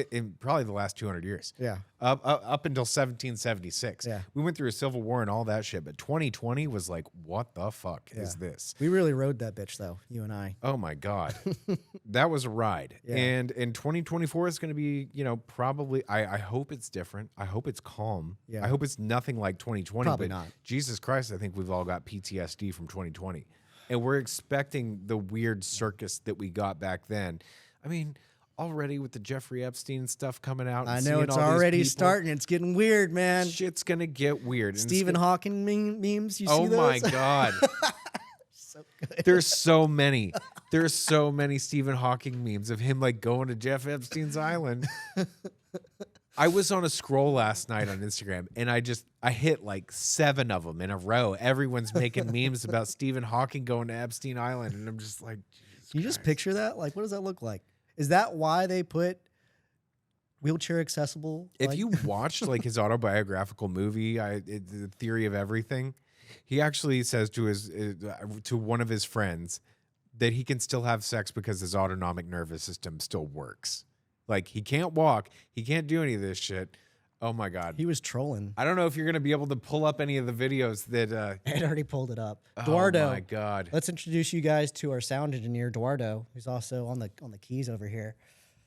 in probably the last 200 years. Yeah. Up until 1776. Yeah. We went through a civil war and all that shit, but 2020 was like, what the fuck is this? We really rode that bitch though, you and I. Oh my God. That was a ride. Yeah. And 2024 is going to be, probably, I hope it's different. I hope it's calm. Yeah. I hope it's nothing like 2020. Probably but not. Jesus Christ, I think we've all got PTSD from 2020. And we're expecting the weird circus that we got back then. I mean, already with the Jeffrey Epstein stuff coming out. I know it's already starting. It's getting weird, man. Shit's going to get weird. And Stephen Hawking memes, you see oh those? my God. So good. There's so many. There's so many Stephen Hawking memes of him like going to Jeff Epstein's island. I was on a scroll last night on Instagram and I hit like 7 of them in a row. Everyone's making memes about Stephen Hawking going to Epstein Island. And I'm just like, Jesus Can you just Christ. picture that? Like, what does that look like? Is that why they put wheelchair accessible? If you watched like his autobiographical movie, The Theory of Everything, he actually says to to one of his friends that he can still have sex because his autonomic nervous system still works. Like he can't walk, he can't do any of this shit. Oh my God. He was trolling. I don't know if you're going to be able to pull up any of the videos that I already pulled it up. oh Eduardo. my God. Let's introduce you guys to our sound engineer, Eduardo, who's also on the keys over here.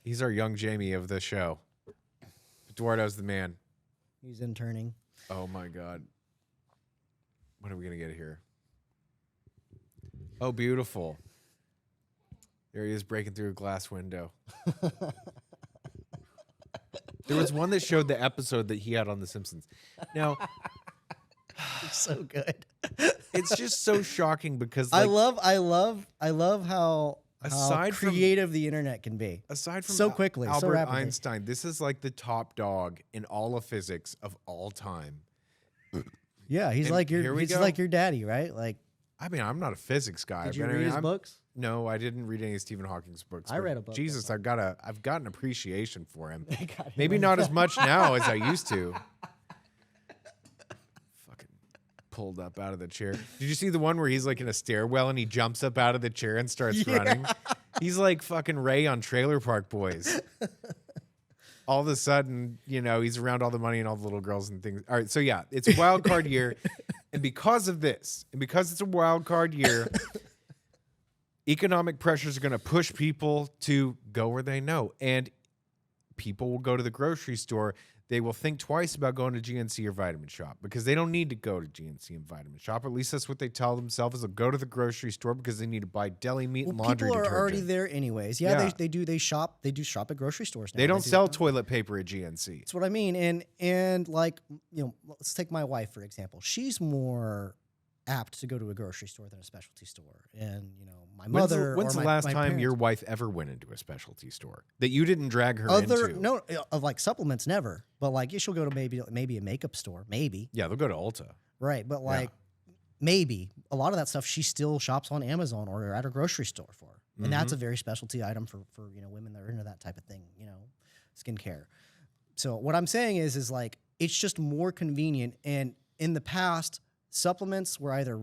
He's our young Jamie of the show. Eduardo's the man. He's interning. Oh my God. What are we going to get here? Oh, beautiful. There he is breaking through a glass window. There was one that showed the episode that he had on The Simpsons. Now, So good. it's just so shocking because I like, love how Aside from- creative the internet can be. aside from so quickly, so Albert rapidly. Einstein, this is like the top dog in all of physics of all time. Yeah, he's And like here your we he's go. like your daddy, right? Like, I mean, I'm not a physics guy. did you but I read mean, his I'm- books? No, I didn't read any of Stephen Hawking's books. I but read a book Jesus, I've got an appreciation for him. got him Maybe on not that. as much now as I used to. Fucking pulled up out of the chair. Did you see the one where he's like in a stairwell and he jumps up out of the chair and starts running? He's like fucking Ray on Trailer Park Boys. All of a sudden, he's around all the money and all the little girls and things. All right, so yeah, it's a wild card year. And because of this, and because it's a wild card year, economic pressures are going to push people to go where they know. And people will go to the grocery store. They will think twice about going to GNC or Vitamin Shop because they don't need to go to GNC and Vitamin Shop. At least that's what they tell themselves. They'll go to the grocery store because they need to buy deli meat and laundry people are detergent. already there anyways. Yeah. They do shop at grocery stores now. They don't do- sell toilet paper at GNC. That's what I mean. And like, let's take my wife for example. She's more apt to go to a grocery store than a specialty store. And my mother. When's or the my- last my time parents- your wife ever went into a specialty store that you didn't drag her into? No, of like supplements never. But like she'll go to maybe a makeup store, maybe. Yeah, they'll go to Ulta. Right, but like maybe a lot of that stuff she still shops on Amazon or at a grocery store for, and that's a very specialty item for women that are into that type of thing, skincare. So what I'm saying is like it's just more convenient. And in the past, supplements were either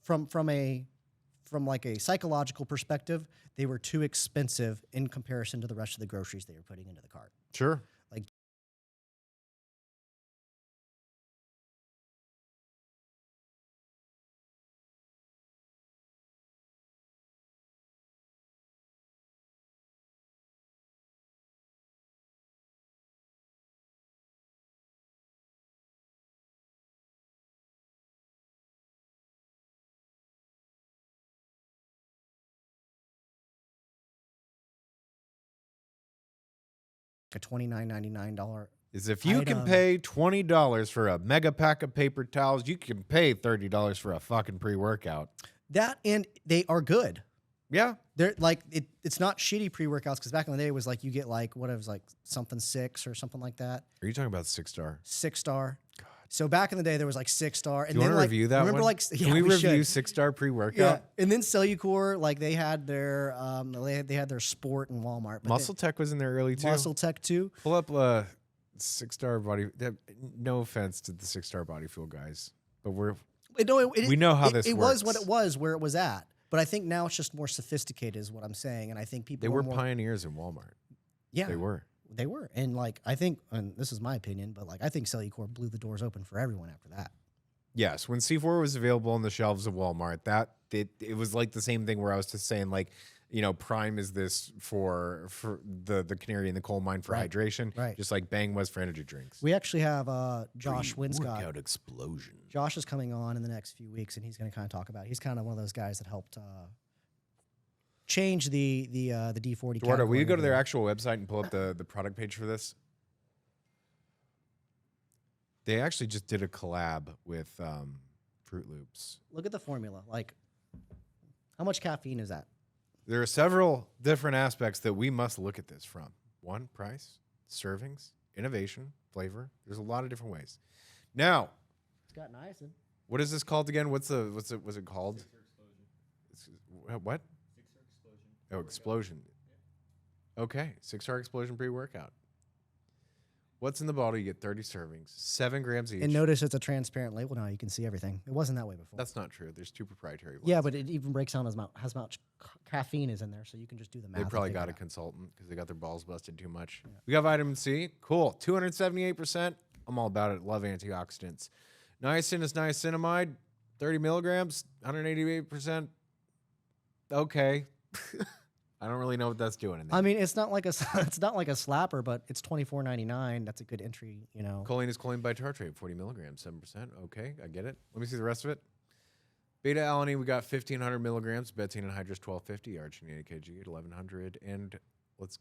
from like a psychological perspective, they were too expensive in comparison to the rest of the groceries they were putting into the cart. Sure. a $29.99 Is if you can item. pay $20 for a mega pack of paper towels, you can pay $30 for a fucking pre-workout. That, and they are good. Yeah. They're like it's not shitty pre-workouts, because back in the day it was like you get like what it was like something 6 or something like that. Are you talking about 6-star? 6-star. So back in the day there was like 6-star. And Do you then want to like, review that remember one? like Can we review 6-star pre-workout? Yeah, and then Cellucor, like they had their they had their sport in Walmart. But Muscle Tech was in there early too. Muscle Tech too. Pull up 6-star body. No offense to the 6-star body fuel guys, but we know how this it works. was what it was where it was at. But I think now it's just more sophisticated, is what I'm saying. And I think people They were more, pioneers in Walmart. yeah, They were. They were. And like I think, and this is my opinion, but like I think Cellucor blew the doors open for everyone after that. Yes, when C4 was available on the shelves of Walmart, it was like the same thing where I was just saying, like, you know, Prime is this for the canary in the coal mine for Right. hydration, Right. just like Bang was for energy drinks. We actually have Josh Winscott. Workout explosion. Josh is coming on in the next few weeks, and he's going to kind of talk about it. He's kind of one of those guys that helped change the D40. Eduardo, will you go to their category. actual website and pull up the product page for this? They actually just did a collab with Fruit Loops. Look at the formula. Like, how much caffeine is that? There are several different aspects that we must look at this from. One, price, servings, innovation, flavor. There's a lot of different ways. Now, It's got niacin. what is this called again? what's it called? What? 6-star explosion. Oh, explosion. Okay, 6-star explosion pre-workout. What's in the bottle? You get 30 servings, 7 grams each. And notice it's a transparent label now. You can see everything. It wasn't that way before. That's not true. There's 2 proprietary ones. Yeah, but it even breaks down how much caffeine is in there, so you can just do the math. They and probably figure got it a out. consultant because they got their balls busted too much. Yeah. We got vitamin C. Cool. 278%. I'm all about it. Love antioxidants. Niacin is niacinamide. 30 milligrams. 188%. Okay. I don't really know what that's doing in there. I mean, it's not like a slapper, but it's $24.99. That's a good entry, you know. Choline is choline bitartrate, 40 milligrams, 7%. Okay, I get it. Let me see the rest of it. Beta alanine, we got 1,500 milligrams. Betaine anhydrous, 1,250. Arginine kg at 1,100. And let's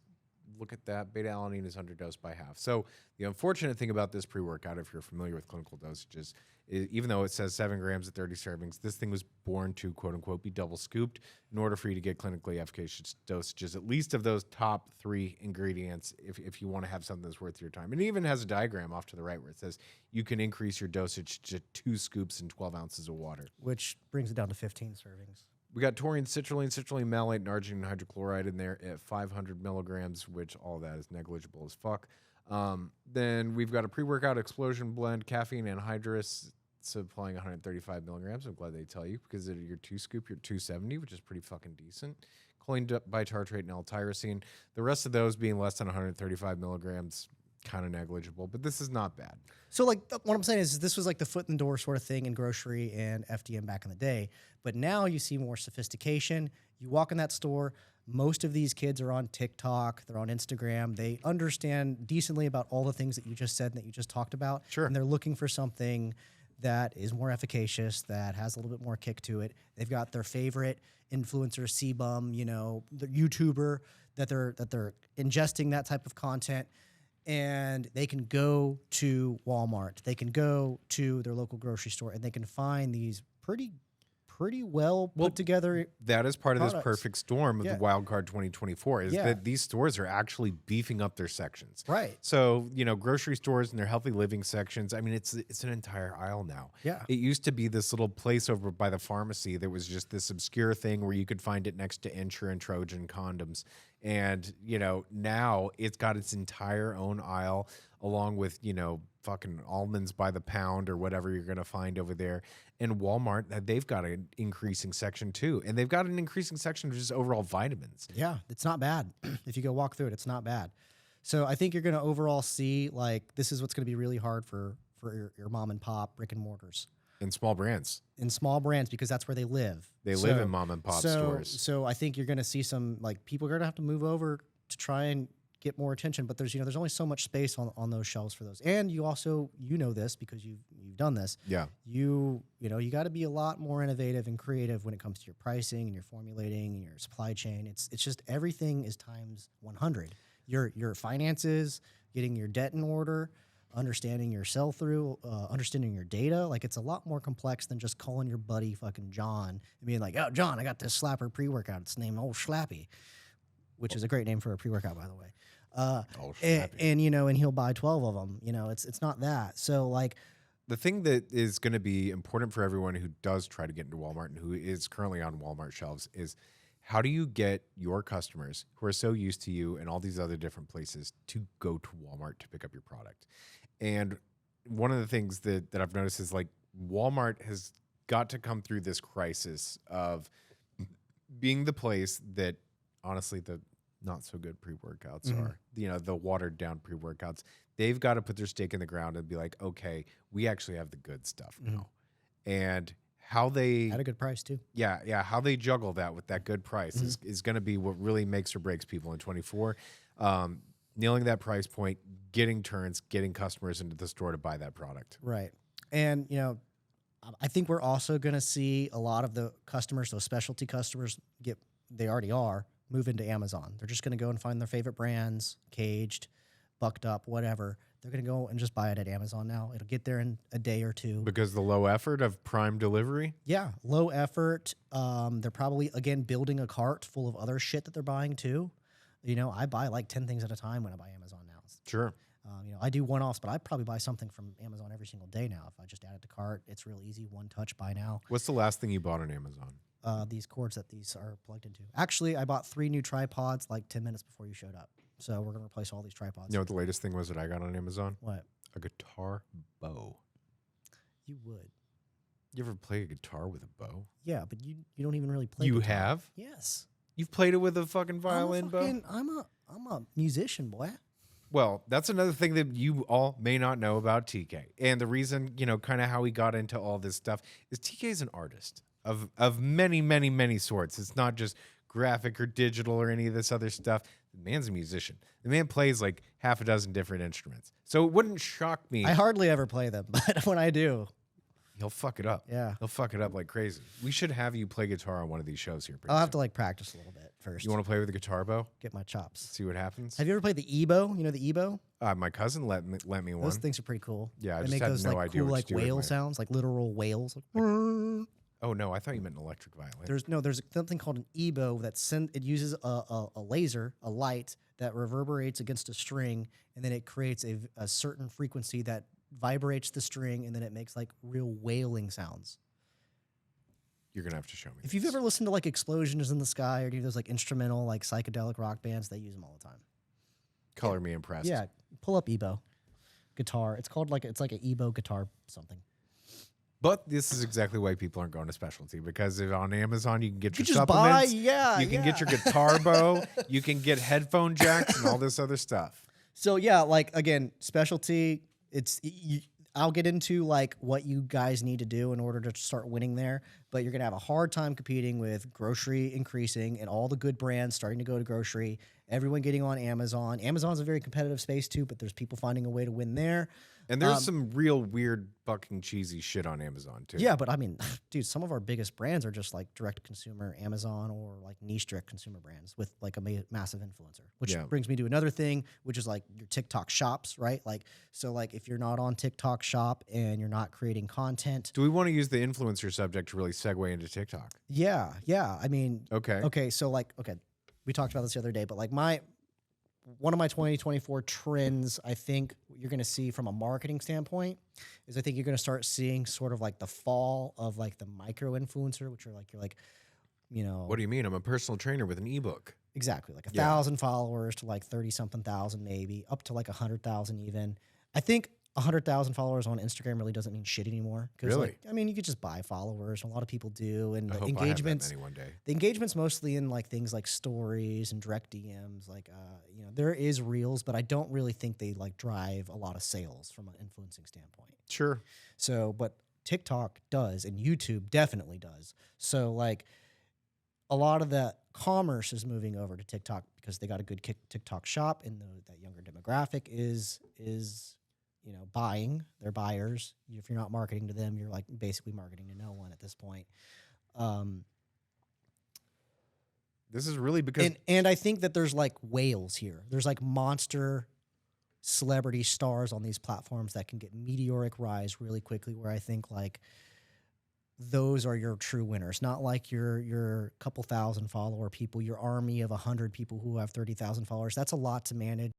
look at that. Beta alanine is underdosed by half. So the unfortunate thing about this pre-workout, if you're familiar with clinical dosages, is even though it says 7 grams at 30 servings, this thing was born to, quote unquote, be double scooped in order for you to get clinically efficacious dosages, at least of those top 3 ingredients, if you want to have something that's worth your time. And it even has a diagram off to the right where it says you can increase your dosage to 2 scoops and 12 ounces of water. Which brings it down to 15 servings. We got taurine, citrulline, citrulline malate, and arginine hydrochloride in there at 500 milligrams, which all that is negligible as fuck. Then we've got a pre-workout explosion blend, caffeine anhydrous, supplying 135 milligrams. I'm glad they tell you because at your 2 scoop, you're 270, which is pretty fucking decent. Choline bitartrate and L-tyrosine. The rest of those being less than 135 milligrams, kind of negligible, but this is not bad. So, like, what I'm saying is this was like the foot in the door sort of thing in grocery and FDM back in the day. But now you see more sophistication. You walk in that store, most of these kids are on TikTok, they're on Instagram. They understand decently about all the things that you just said and that you just talked about. Sure. And they're looking for something that is more efficacious, that has a little bit more kick to it. They've got their favorite influencer, C-Bum, you know, the YouTuber that they're ingesting that type of content. And they can go to Walmart, they can go to their local grocery store, and they can find these pretty well put together. That is part of this products. perfect storm of Yeah. the Wild Card 2024 is Yeah. that these stores are actually beefing up their sections. Right. So, you know, grocery stores and their healthy living sections, I mean, it's an entire aisle now. Yeah. It used to be this little place over by the pharmacy that was just this obscure thing where you could find it next to Ensure and Trojan condoms. And, you know, now it's got its entire own aisle along with, you know, fucking almonds by the pound or whatever you're going to find over there. And Walmart, they've got an increasing section too. And they've got an increasing section of just overall vitamins. Yeah, it's not bad. If you go walk through it, it's not bad. So I think you're going to overall see, like, this is what's going to be really hard for your mom and pop brick and mortars. And small brands. In small brands, because that's where they live. They live in mom and pop stores. So I think you're going to see some, like, people are going to have to move over to try and get more attention, but there's only so much space on those shelves for those. And you also, you know this because you've done this. Yeah. You got to be a lot more innovative and creative when it comes to your pricing and your formulating and your supply chain. It's just everything is times 100 your finances, getting your debt in order, understanding your sell through, understanding your data. Like it's a lot more complex than just calling your buddy fucking John and being like, "Oh, John, I got this Slapper pre-workout. It's named Old Slappy," which is a great name for a pre-workout, by the way. And you know, and he'll buy 12 of them. You know, it's not that. So like, the thing that is going to be important for everyone who does try to get into Walmart and who is currently on Walmart shelves is how do you get your customers who are so used to you and all these other different places to go to Walmart to pick up your product? And one of the things that I've noticed is like Walmart has got to come through this crisis of being the place that honestly the not so good pre-workouts are, you know, the watered down pre-workouts. They've got to put their stake in the ground and be like, okay, we actually have the good stuff now. And how they at a good price too. Yeah. How they juggle that with that good price is going to be what really makes or breaks people in 24. Nailing that price point, getting turns, getting customers into the store to buy that product. Right. And, you know, I think we're also going to see a lot of the customers, those specialty customers, they already are, move into Amazon. They're just going to go and find their favorite brands, Caged, Bucked Up, whatever. They're going to go and just buy it at Amazon now. It'll get there in a day or two. Because the low effort of Prime delivery? Yeah, low effort. They're probably, again, building a cart full of other shit that they're buying too. You know, I buy like 10 things at a time when I buy Amazon now. Sure. You know, I do one-offs, but I probably buy something from Amazon every single day now. If I just add it to cart, it's real easy, one touch, buy now. What's the last thing you bought on Amazon? These cords that these are plugged into. Actually, I bought 3 new tripods like 10 minutes before you showed up. So we're going to replace all these tripods. You know what the latest thing was that I got on Amazon? What? A guitar bow. You would. You ever play a guitar with a bow? Yeah, but you don't even really play You guitar. have? Yes. You've played it with a fucking violin bow? I'm a musician, boy. Well, that's another thing that you all may not know about TK. And the reason, you know, kind of how he got into all this stuff is TK is an artist of many, many, many sorts. It's not just graphic or digital or any of this other stuff. The man's a musician. The man plays like half a dozen different instruments. So it wouldn't shock me. I hardly ever play them, but when I do, he'll fuck it up. Yeah. He'll fuck it up like crazy. We should have you play guitar on one of these shows here. I'll have to like practice a little bit first. You want to play with the guitar bow? Get my chops. See what happens? Have you ever played the EBO? You know the EBO? My cousin let me one. Those things are pretty cool. Yeah, I they just make had those no like idea cool what like to do with whale my- sounds, like literal whales. Oh no, I thought you meant an electric violin. There's something called an EBO it uses a laser, a light that reverberates against a string, and then it creates a certain frequency that vibrates the string, and then it makes like real wailing sounds. You're gonna have to show me. If you've ever listened to like Explosions in the Sky or any of those like instrumental like psychedelic rock bands, they use them all the time. Color me impressed. Yeah, pull up EBO guitar. It's called like an EBO guitar something. But this is exactly why people aren't going to specialty, because if on Amazon you can get your just supplements, buy, you can get your guitar bow, you can get headphone jacks and all this other stuff. So yeah, like again, specialty. I'll get into like what you guys need to do in order to start winning there, but you're gonna have a hard time competing with grocery increasing and all the good brands starting to go to grocery. Everyone getting on Amazon. Amazon's a very competitive space too, but there's people finding a way to win there. And there's some real weird fucking cheesy shit on Amazon too. Yeah, but I mean, dude, some of our biggest brands are just like direct consumer Amazon or like niche direct consumer brands with like a massive influencer, which brings me to another thing, which is like your TikTok shops, right? Like, so like if you're not on TikTok shop and you're not creating content. Do we want to use the influencer subject to really segue into TikTok? Yeah. I mean, okay. So like, we talked about this the other day, but like one of my 2024 trends, I think you're going to see from a marketing standpoint is I think you're going to start seeing sort of like the fall of like the micro influencer, which are like, you know, What do you mean? I'm a personal trainer with an ebook. Exactly. Like 1,000 followers to like 30 something thousand, maybe up to like 100,000 even. I think 100,000 followers on Instagram really doesn't mean shit anymore. Really? Like, I mean, you could just buy followers. A lot of people do. And I the hope engagements, I have that many one day. the engagement's mostly in like things like stories and direct DMs. Like, you know, there is reels, but I don't really think they like drive a lot of sales from an influencing standpoint. Sure. So, but TikTok does and YouTube definitely does. So like a lot of the commerce is moving over to TikTok because they got a good TikTok shop and that younger demographic is you know, buying. They're buyers. If you're not marketing to them, you're like basically marketing to no one at this point. This is really because and I think that there's like whales here. There's like monster celebrity stars on these platforms that can get meteoric rise really quickly, where I think like those are your true winners, not like your couple thousand follower people, your army of 100 people who have 30,000 followers. That's a lot to manage.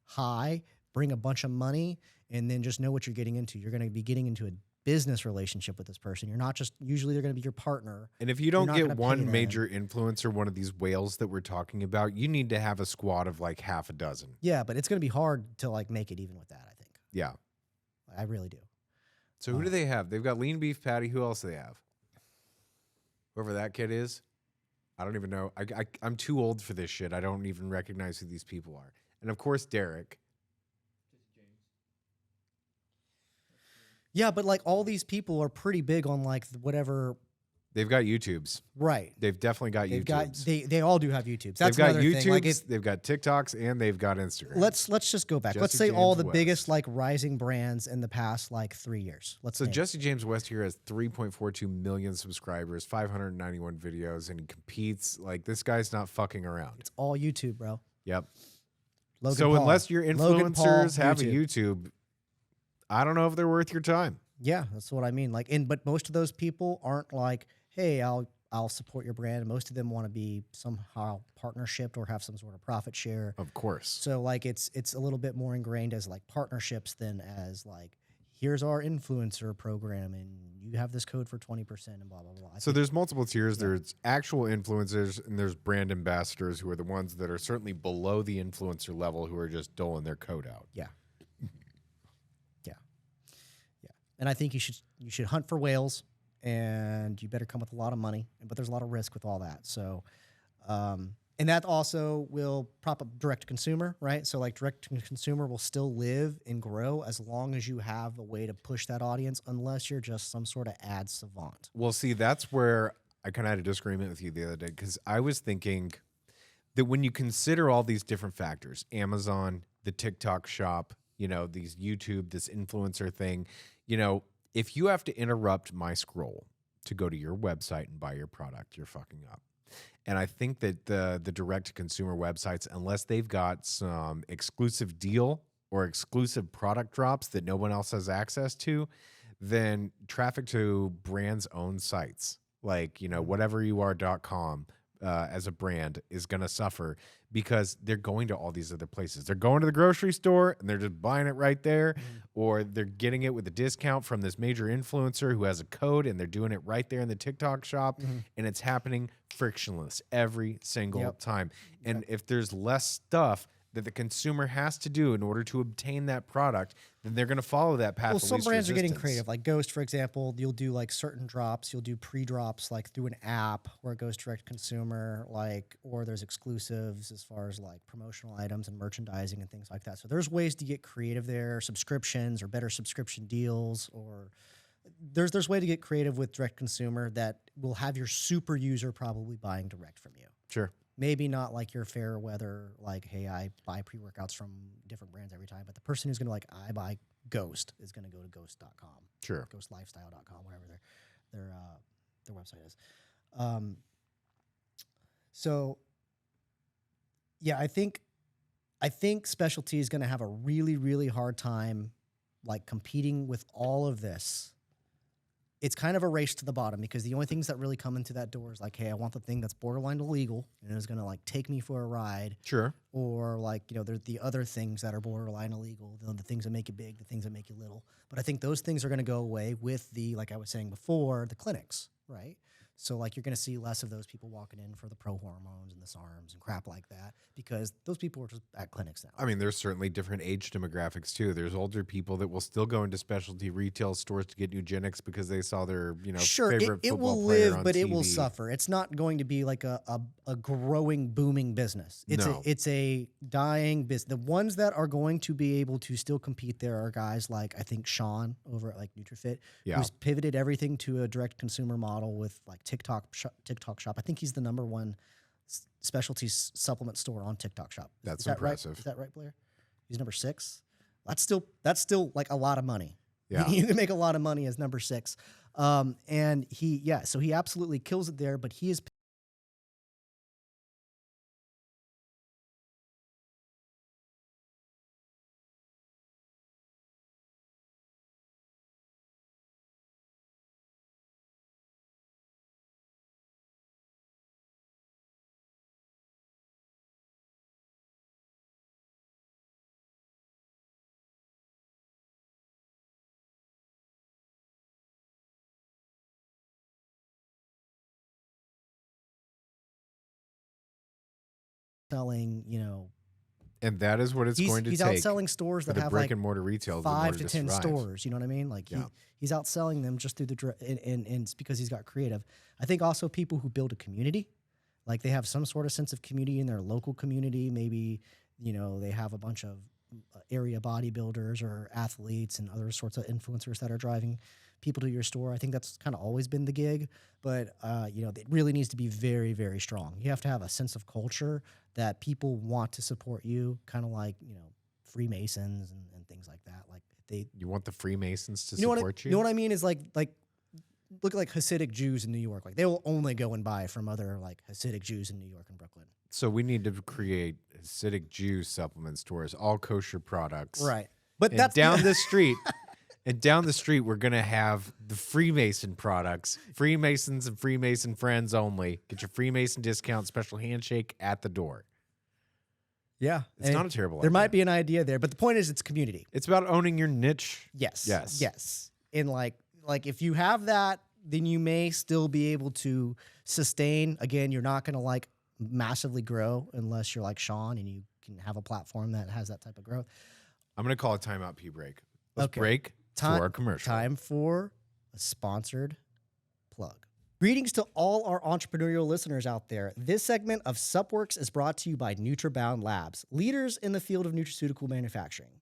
High, bring a bunch of money, and then just know what you're getting into. You're going to be getting into a business relationship with this person. You're not just, usually they're going to be your partner. and if you You're don't not get gonna pay one them. major influencer, one of these whales that we're talking about, you need to have a squad of like half a dozen. Yeah, but it's going to be hard to like make it even with that, I think. Yeah. I really do. So who do they have? They've got lean beef patty. Who else do they have? Whoever that kid is. I don't even know. I'm too old for this shit. I don't even recognize who these people are. And of course, Derek. Yeah, but like all these people are pretty big on like whatever. They've got YouTubes. Right. They've definitely got They've YouTubes. got they all do have YouTubes. That's they've got another YouTubes. thing. Like They've got TikToks, and they've got Instagram. let's just go back. Let's Jesse say all James the West. biggest like rising brands in the past like 3 years. Let's So name it. Jesse James West here has 3.42 million subscribers, 591 videos, and he competes. Like, this guy's not fucking around. It's all YouTube, bro. Yep. Logan So Paul. unless your Logan Paul, influencers have a YouTube, I don't know if they're worth your time. Yeah, that's what I mean. Like, but most of those people aren't like, hey, I'll support your brand. And most of them want to be somehow partnershiped or have some sort of profit share. Of course. So like it's a little bit more ingrained as like partnerships than as like, here's our influencer program and you have this code for 20% and blah blah blah. So there's multiple tiers. There's actual influencers and there's brand ambassadors, who are the ones that are certainly below the influencer level, who are just doling their code out. Yeah. And I think you should hunt for whales, and you better come with a lot of money. But there's a lot of risk with all that. So, and that also will prop up direct to consumer, right? So like direct to consumer will still live and grow as long as you have a way to push that audience, unless you're just some sort of ad savant. Well, see, that's where I kind of had a disagreement with you the other day, because I was thinking that when you consider all these different factors, Amazon, the TikTok shop, these YouTube, this influencer thing, if you have to interrupt my scroll to go to your website and buy your product, you're fucking up. And I think that the direct-to-consumer websites, unless they've got some exclusive deal or exclusive product drops that no one else has access to, then traffic to brands' own sites, like, whateveryouare.com, as a brand is going to suffer, because they're going to all these other places. They're going to the grocery store and they're just buying it right there, or they're getting it with a discount from this major influencer who has a code, and they're doing it right there in the TikTok shop, and it's happening frictionless every single time. And if there's less stuff that the consumer has to do in order to obtain that product, then they're going to follow that path. Well, of some least brands are getting resistance. creative. Like Ghost, for example, you'll do like certain drops. You'll do pre-drops like through an app where it goes direct to consumer, or there's exclusives as far as like promotional items and merchandising and things like that. So there's ways to get creative there, subscriptions or better subscription deals, or there's way to get creative with direct consumer that will have your super user probably buying direct from you. Sure. Maybe not like your fair weather, like, hey, I buy pre-workouts from different brands every time. But the person who's going to like, I buy Ghost is going to go to ghost.com. Sure. Ghostlifestyle.com, whatever their website is. So, yeah, I think specialty is going to have a really, really hard time like competing with all of this. It's kind of a race to the bottom, because the only things that really come into that door is like, hey, I want the thing that's borderline illegal and is going to like take me for a ride. Sure. Or like, there's the other things that are borderline illegal, the things that make you big, the things that make you little. But I think those things are going to go away with like I was saying before, the clinics, right? So like you're going to see less of those people walking in for the pro hormones and the SARMs and crap like that because those people are just at clinics now. I mean, there's certainly different age demographics too. There's older people that will still go into specialty retail stores to get Nugenics because they saw their, Sure, favorite it football will player live, on but it will TV. suffer. It's not going to be like a growing, booming business. No. It's a dying business. The ones that are going to be able to still compete there are guys like I think Sean over at like NutriFit, Yeah. who's pivoted everything to a direct consumer model with like TikTok Shop. I think he's the number one specialty supplement store on TikTok Shop. That's is that impressive. Right? Is that right, Blair? He's number 6. That's still like a lot of money. Yeah. You can make a lot of money as number 6. And so he absolutely kills it there, but he is selling, And that is what it's going to he's take outselling stores for that the have brick like and mortar retail 5 to 10 survive. stores. You know what I mean? Like Yeah. he's outselling them just through and it's because he's got creative. I think also people who build a community, like they have some sort of sense of community in their local community. Maybe, they have a bunch of area bodybuilders or athletes and other sorts of influencers that are driving people to your store. I think that's kind of always been the gig, but it really needs to be very, very strong. You have to have a sense of culture that people want to support you, kind of like, Freemasons and things like that. Like You want the Freemasons to you know support you? You know what I mean is like look at like Hasidic Jews in New York. Like they will only go and buy from other like Hasidic Jews in New York and Brooklyn. So we need to create Hasidic Jew supplement stores, all kosher products. Right. But And that's down the street. And down the street, we're going to have the Freemason products. Freemasons and Freemason friends only. Get your Freemason discount, special handshake at the door. Yeah. It's not a terrible There idea. might be an idea there, but the point is it's community. It's about owning your niche. Yes. Yes. Yes. And like if you have that, then you may still be able to sustain. Again, you're not going to like massively grow unless you're like Sean and you can have a platform that has that type of growth. I'm going to call a timeout pee break. Let's Okay. break Time- for our commercial. Time for a sponsored plug. Greetings to all our entrepreneurial listeners out there. This segment of Supp Works is brought to you by Nutrabound Labs, leaders in the field of nutraceutical manufacturing.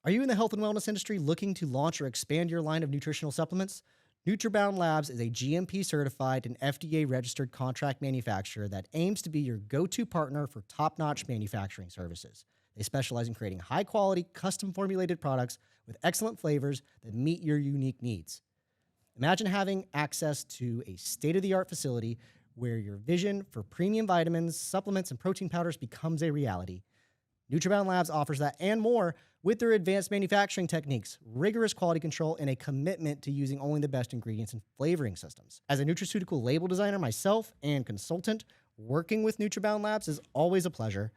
Are you in the health and wellness industry looking to launch or expand your line of nutritional supplements? Nutrabound Labs is a GMP certified and FDA registered contract manufacturer that aims to be your go-to partner for top-notch manufacturing services. They specialize in creating high-quality, custom-formulated products with excellent flavors that meet your unique needs. Imagine having access to a state-of-the-art facility where your vision for premium vitamins, supplements, and protein powders becomes a reality. Nutrabound Labs offers that and more with their advanced manufacturing techniques, rigorous quality control, and a commitment to using only the best ingredients and flavoring systems. As a nutraceutical label designer myself and consultant, working with Nutrabound Labs is always a pleasure.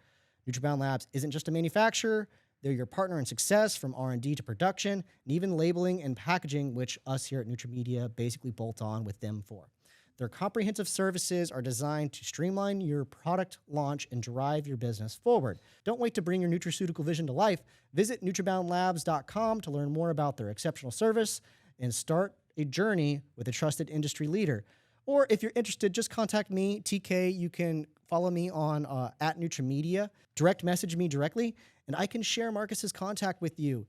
Nutrabound Labs isn't just a manufacturer. They're your partner in success from R&D to production and even labeling and packaging, which us here at Nutramedia basically bolt on with them for. Their comprehensive services are designed to streamline your product launch and drive your business forward. Don't wait to bring your nutraceutical vision to life. Visit NutraboundLabs.com to learn more about their exceptional service and start a journey with a trusted industry leader. Or if you're interested, just contact me, TK. You can follow me on at Nutramedia. Direct message me directly, and I can share Marcus's contact with you.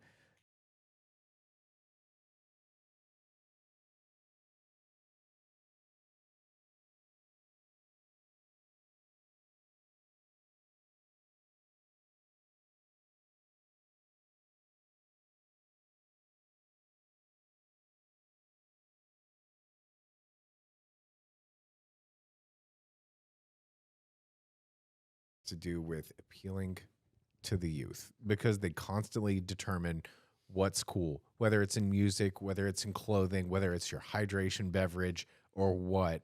To do with appealing to the youth because they constantly determine what's cool, whether it's in music, whether it's in clothing, whether it's your hydration beverage or what,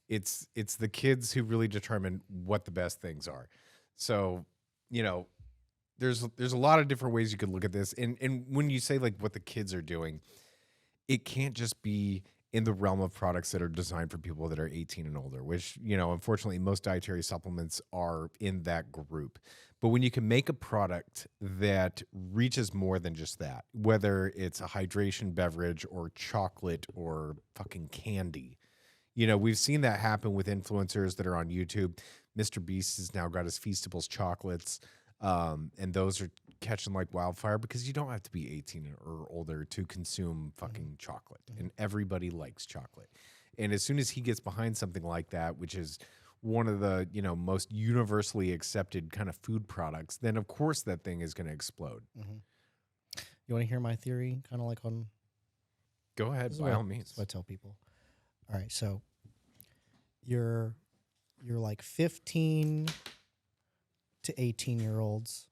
it's the kids who really determine what the best things are. So, there's a lot of different ways you could look at this. And when you say like what the kids are doing, it can't just be in the realm of products that are designed for people that are 18 and older, which, unfortunately, most dietary supplements are in that group. But when you can make a product that reaches more than just that, whether it's a hydration beverage or chocolate or fucking candy, we've seen that happen with influencers that are on YouTube. Mr. Beast has now got his Feastables chocolates, and those are catching like wildfire because you don't have to be 18 or older to consume fucking chocolate, and everybody likes chocolate. And as soon as he gets behind something like that, which is one of the most universally accepted kind of food products, then of course that thing is going to explode. You want to hear my theory, kind of like on? Go ahead, by all means. That's what I tell people. All right, so you're like 15 to 18-year-olds.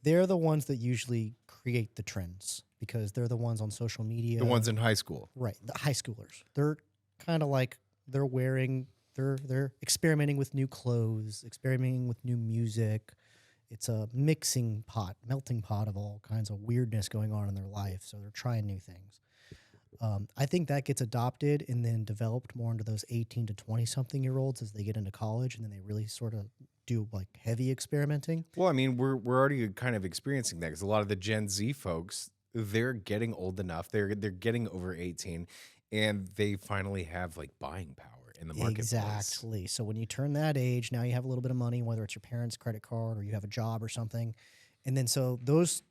They're the ones that usually create the trends because they're the ones on social media. The ones in high school. Right, the high schoolers. They're kind of like they're experimenting with new clothes, experimenting with new music. It's a melting pot of all kinds of weirdness going on in their life. So they're trying new things. I think that gets adopted and then developed more into those 18 to 20-something-year-olds as they get into college, and then they really sort of do like heavy experimenting. Well, I mean, we're already kind of experiencing that because a lot of the Gen Z folks, they're getting old enough, they're getting over 18, and they finally have like buying power in the marketplace. Exactly. So when you turn that age, now you have a little bit of money, whether it's your parents' credit card or you have a job or something, and then so those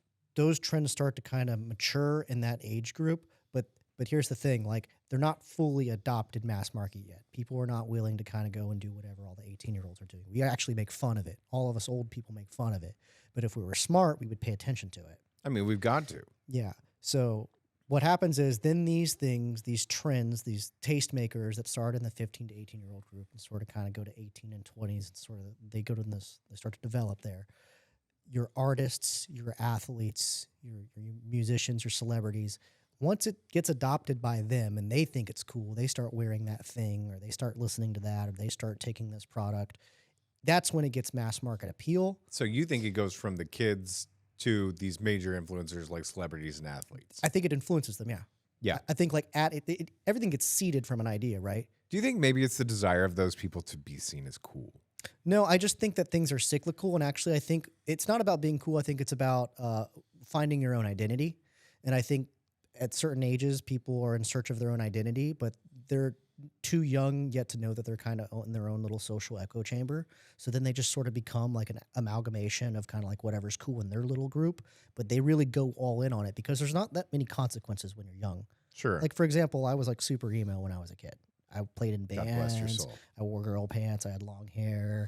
trends start to kind of mature in that age group. But here's the thing, like they're not fully adopted mass market yet. People are not willing to kind of go and do whatever all the 18-year-olds are doing. We actually make fun of it. All of us old people make fun of it. But if we were smart, we would pay attention to it. I mean, we've got to. Yeah. So what happens is then these things, these trends, these tastemakers that start in the 15 to 18-year-old group and sort of kind of go to 18 and 20s and sort of they go to this, they start to develop there. Your artists, your athletes, your musicians, your celebrities, once it gets adopted by them and they think it's cool, they start wearing that thing or they start listening to that or they start taking this product. That's when it gets mass market appeal. So you think it goes from the kids to these major influencers like celebrities and athletes? I think it influences them, yeah. Yeah. I think like everything gets seeded from an idea, right? Do you think maybe it's the desire of those people to be seen as cool? No, I just think that things are cyclical. And actually, I think it's not about being cool. I think it's about finding your own identity. And I think at certain ages, people are in search of their own identity, but they're too young yet to know that they're kind of in their own little social echo chamber. So then they just sort of become like an amalgamation of kind of like whatever's cool in their little group, but they really go all in on it because there's not that many consequences when you're young. Sure. Like, for example, I was like super emo when I was a kid. I played in bands. God bless your soul. I wore girl pants. I had long hair.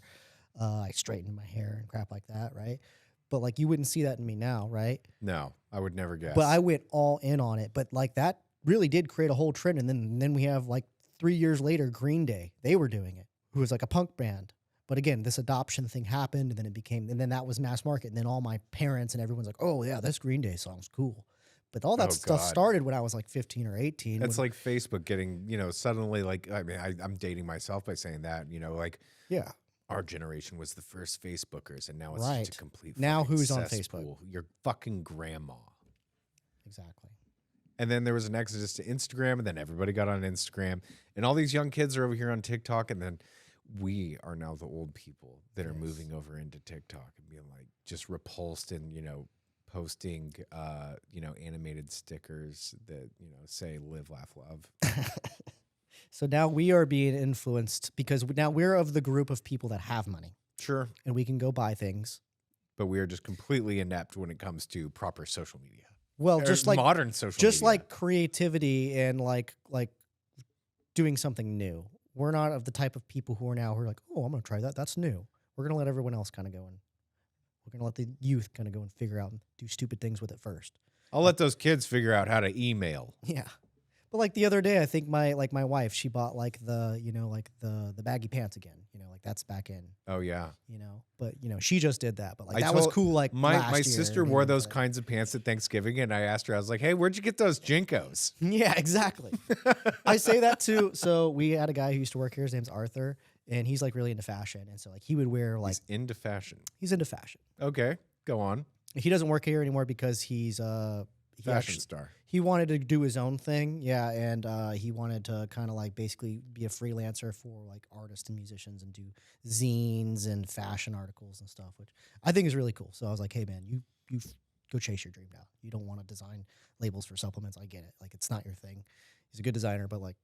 I straightened my hair and crap like that, right? But like you wouldn't see that in me now, right? No, I would never guess. But I went all in on it. But like that really did create a whole trend. And then we have like 3 years later, Green Day, they were doing it, who was like a punk band. But again, this adoption thing happened and then that was mass market. And then all my parents and everyone's like, oh yeah, this Green Day song's cool. But all that stuff started when I was like 15 or 18. It's like Facebook getting, suddenly like, I mean, I'm dating myself by saying that, like, yeah, our generation was the first Facebookers, and now it's right. such a complete now who's on cesspool. Facebook? Your fucking grandma. Exactly. And then there was an exodus to Instagram, and then everybody got on Instagram, and all these young kids are over here on TikTok, and then we are now the old people that are moving over into TikTok and being like just repulsed and, posting, animated stickers that, say live, laugh, love. So now we are being influenced because now we're of the group of people that have money. Sure. And we can go buy things. But we are just completely inept when it comes to proper social media. Well, just like modern social just media. like creativity and like doing something new. We're not of the type of people who are like, oh, I'm going to try that. That's new. We're going to let everyone else kind of go and we're going to let the youth kind of go and figure out and do stupid things with it first. I'll let those kids figure out how to email. Yeah. But like the other day, I think my wife, she bought like the baggy pants again, like that's back in. Oh yeah. But she just did that. But like that was cool. Like my sister wore those kinds of pants at Thanksgiving, and I asked her, I was like, hey, where'd you get those Jinkos? Yeah, exactly. I say that too. So we had a guy who used to work here. His name's Arthur, and he's like really into fashion. And so like he would wear like. He's into fashion. He's into fashion. Okay, go on. He doesn't work here anymore because he's Fashion star. He wanted to do his own thing, yeah, and he wanted to kind of like basically be a freelancer for like artists and musicians and do zines and fashion articles and stuff, which I think is really cool. So I was like, hey man, you go chase your dream now. You don't want to design labels for supplements. I get it. Like it's not your thing. He's a good designer, but like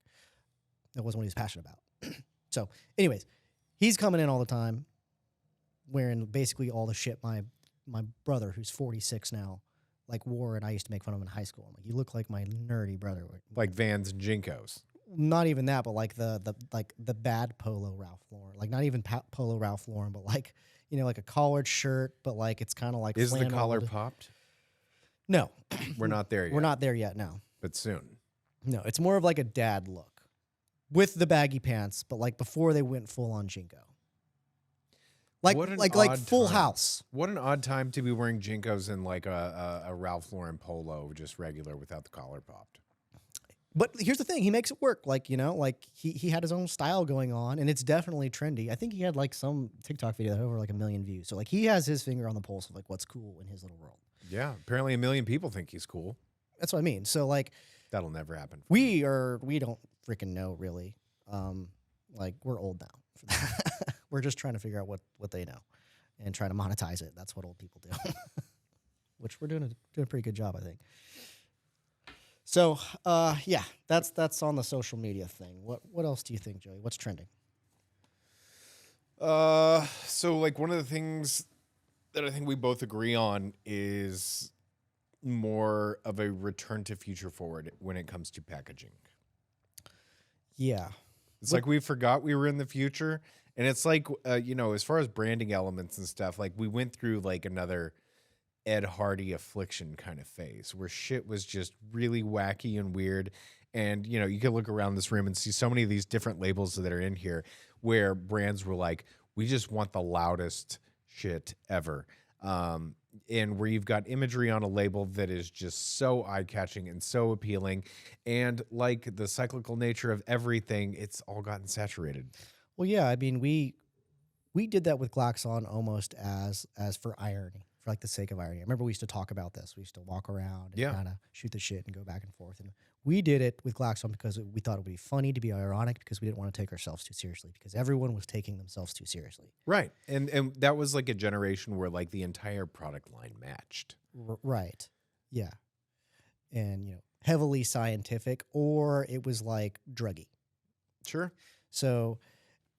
that wasn't what he was passionate about. So, anyways, he's coming in all the time, wearing basically all the shit my brother, who's 46 now, like wore, and I used to make fun of him in high school. I'm like, you look like my nerdy brother. Like Vans and Jinkos. Not even that, but like the bad polo Ralph Lauren. Like not even polo Ralph Lauren, but like, you know, like a collared shirt, but like it's kind of like Is the flannel. collar popped? No. We're not there yet. We're not there yet, no. But soon. No, it's more of like a dad look with the baggy pants, but like before they went full on Jinko. Like What an like odd Full time. House. What an odd time to be wearing Jinkos and like a Ralph Lauren polo, just regular without the collar popped. But here's the thing, he makes it work. Like, you know, like he had his own style going on, and it's definitely trendy. I think he had like some TikTok video that had over like 1 million views. So like he has his finger on the pulse of like what's cool in his little world. Yeah, apparently 1 million people think he's cool. That's what I mean. So like That'll never happen. we don't freaking know really. Like we're old now for that. We're just trying to figure out what they know and trying to monetize it. That's what old people do. Which we're doing a pretty good job, I think. So, yeah, that's on the social media thing. What else do you think, Joey? What's trending? So like one of the things that I think we both agree on is more of a return to future forward when it comes to packaging. Yeah. It's like we forgot we were in the future. And it's like, you know, as far as branding elements and stuff, like we went through like another Ed Hardy affliction kind of phase where shit was just really wacky and weird. And, you know, you can look around this room and see so many of these different labels that are in here where brands were like, we just want the loudest shit ever. And where you've got imagery on a label that is just so eye-catching and so appealing. And like the cyclical nature of everything, it's all gotten saturated. Well, yeah, I mean, we did that with Glaxon almost as for irony, for like the sake of irony. I remember we used to talk about this. We used to walk around and kind of shoot the shit and go back and forth. And we did it with Glaxon because we thought it would be funny to be ironic, because we didn't want to take ourselves too seriously, because everyone was taking themselves too seriously. Right. And that was like a generation where like the entire product line matched. Right. Yeah. And, you know, heavily scientific, or it was like druggy. Sure. So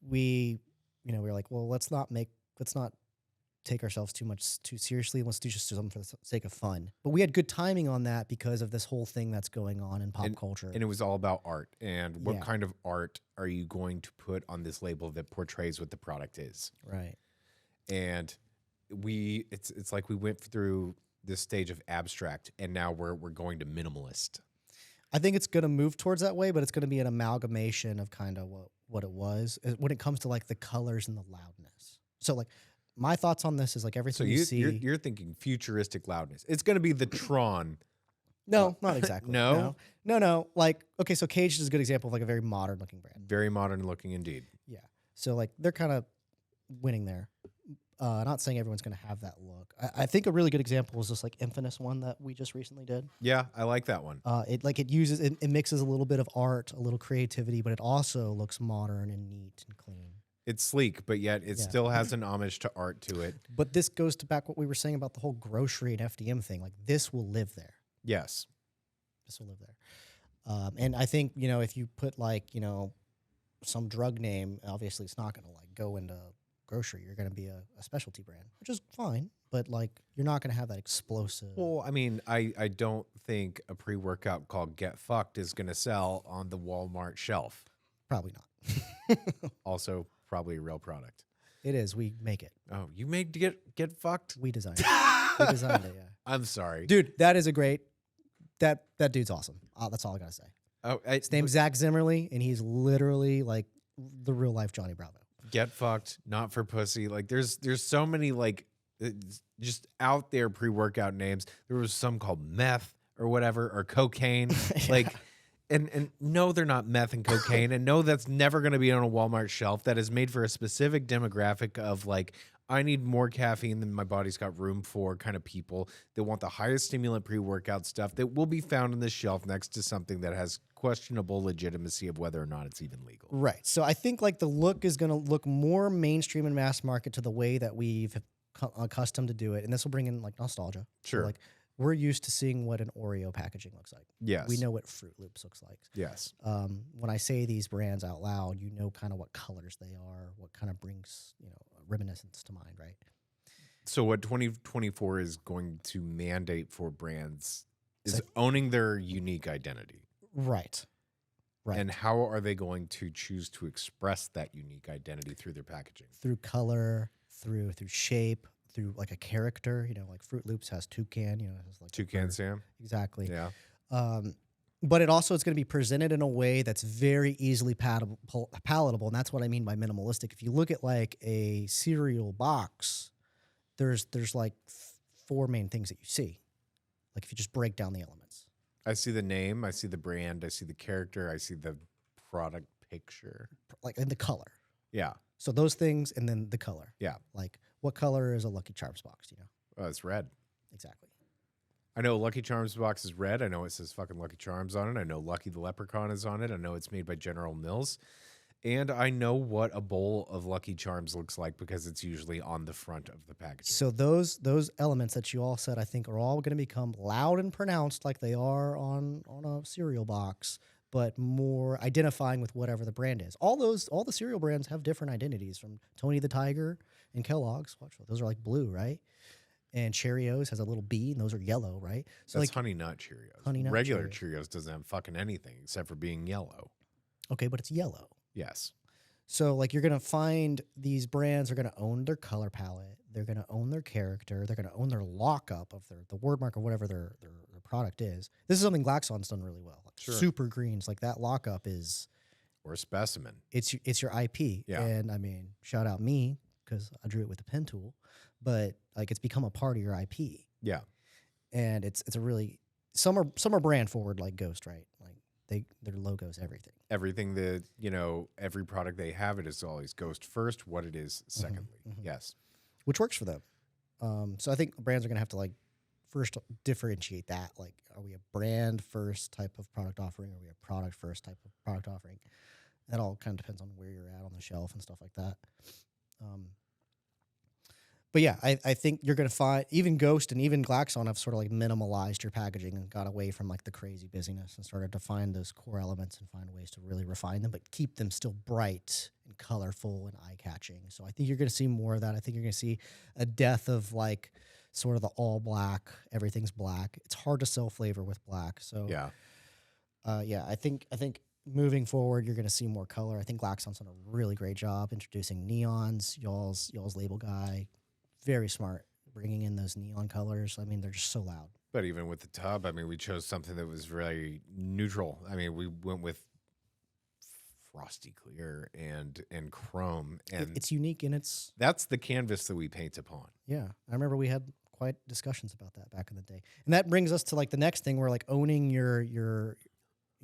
we were like, well, let's not take ourselves too seriously. Let's do just something for the sake of fun. But we had good timing on that because of this whole thing that's going on in pop culture. And it was all about art. And what kind of art are you going to put on this label that portrays what the product is? Right. And it's like we went through this stage of abstract, and now we're going to minimalist. I think it's going to move towards that way, but it's going to be an amalgamation of kind of what it was when it comes to like the colors and the loudness. So like my thoughts on this is like everything you see. You're thinking futuristic loudness. It's going to be the Tron. No, not exactly. No? No. Like, okay, so Caged is a good example of like a very modern looking brand. Very modern looking indeed. Yeah. So like they're kind of winning there. Not saying everyone's going to have that look. I think a really good example is this like Infamous one that we just recently did. Yeah, I like that one. It mixes a little bit of art, a little creativity, but it also looks modern and neat and clean. It's sleek, but yet it still has an homage to art to it. But this goes to back what we were saying about the whole grocery and FDM thing. Like this will live there. Yes. This will live there. And I think, you know, if you put like, you know, some drug name, obviously it's not going to like go into grocery. You're going to be a specialty brand, which is fine, but like you're not going to have that explosive. Well, I mean, I don't think a pre-workout called Get Fucked is going to sell on the Walmart shelf. Probably not. Also, probably a real product. It is. We make it. Oh, you made Get Fucked? We designed it. We designed it, yeah. I'm sorry. Dude, that is a great, that dude's awesome. That's all I got to say. Oh, His name's Zach Zimmerly, and he's literally like the real life Johnny Bravo. Get Fucked, not for pussy. Like there's so many like just out there pre-workout names. There was some called meth or whatever, or cocaine. Like and no, they're not meth and cocaine. And no, that's never going to be on a Walmart shelf. That is made for a specific demographic of like I need more caffeine than my body's got room for kind of people that want the highest stimulant pre-workout stuff that will be found on the shelf next to something that has questionable legitimacy of whether or not it's even legal. Right. So I think like the look is going to look more mainstream and mass market to the way that we've accustomed to do it. And this will bring in like nostalgia. Sure. So, like we're used to seeing what an Oreo packaging looks like. Yes. We know what Fruit Loops looks like. Yes. When I say these brands out loud, you know kind of what colors they are, what kind of brings, reminiscence to mind, right? So what 2024 is going to mandate for brands is owning their unique identity. Right. Right. And how are they going to choose to express that unique identity through their packaging? Through color, through shape, through like a character, like Fruit Loops has toucan, it has like Toucan Sam. Exactly. Yeah. But it also is going to be presented in a way that's very easily palatable, and that's what I mean by minimalistic. If you look at like a cereal box, there's like four main things that you see. Like if you just break down the elements. I see the name, I see the brand, I see the character, I see the product picture. Like in the color. Yeah. So those things and then the color. Yeah. Like what color is a Lucky Charms box, Oh, it's red. Exactly. I know Lucky Charms box is red. I know it says fucking Lucky Charms on it. I know Lucky the Leprechaun is on it. I know it's made by General Mills. And I know what a bowl of Lucky Charms looks like because it's usually on the front of the packaging. So those elements that you all said, I think, are all going to become loud and pronounced like they are on a cereal box, but more identifying with whatever the brand is. All the cereal brands have different identities, from Tony the Tiger and Kellogg's. Watch, those are like blue, right? And Cheerios has a little B, and those are yellow, right? So that's like Honey Nut Cheerios. Honey Nut Regular Cheerios doesn't have fucking anything except for being yellow. Okay, but it's yellow. Yes. So like you're going to find these brands are going to own their color palette. They're going to own their character. They're going to own their lockup of the word mark or whatever their product is. This is something Glaxon's done really well. Like Sure. Super Greens, like that lockup is... Or a specimen. It's your IP. Yeah. And I mean, shout out me because I drew it with a pen tool. But like it's become a part of your IP. Yeah. And it's a really... Some are brand forward like Ghost, right? Like their logos, everything. Everything that, every product they have, it is always Ghost first, what it is secondly. Yes. Which works for them. So I think brands are going to have to like first differentiate that. Like, are we a brand first type of product offering? Or are we a product first type of product offering? That all kind of depends on where you're at on the shelf and stuff like that. But yeah, I think you're going to find even Ghost and even Glaxon have sort of like minimalized your packaging and got away from like the crazy busyness and started to find those core elements and find ways to really refine them, but keep them still bright and colorful and eye-catching. So I think you're going to see more of that. I think you're going to see a death of like sort of the all black, everything's black. It's hard to sell flavor with black. So Yeah. I think moving forward, you're going to see more color. I think Glaxon's done a really great job introducing neons. Y'all's label guy, very smart, bringing in those neon colors. I mean, they're just so loud. But even with the tub, I mean, we chose something that was very neutral. I mean, we went with frosty clear and chrome, and It's unique and it's... that's the canvas that we paint upon. Yeah, I remember we had quite discussions about that back in the day. And that brings us to like the next thing where like owning your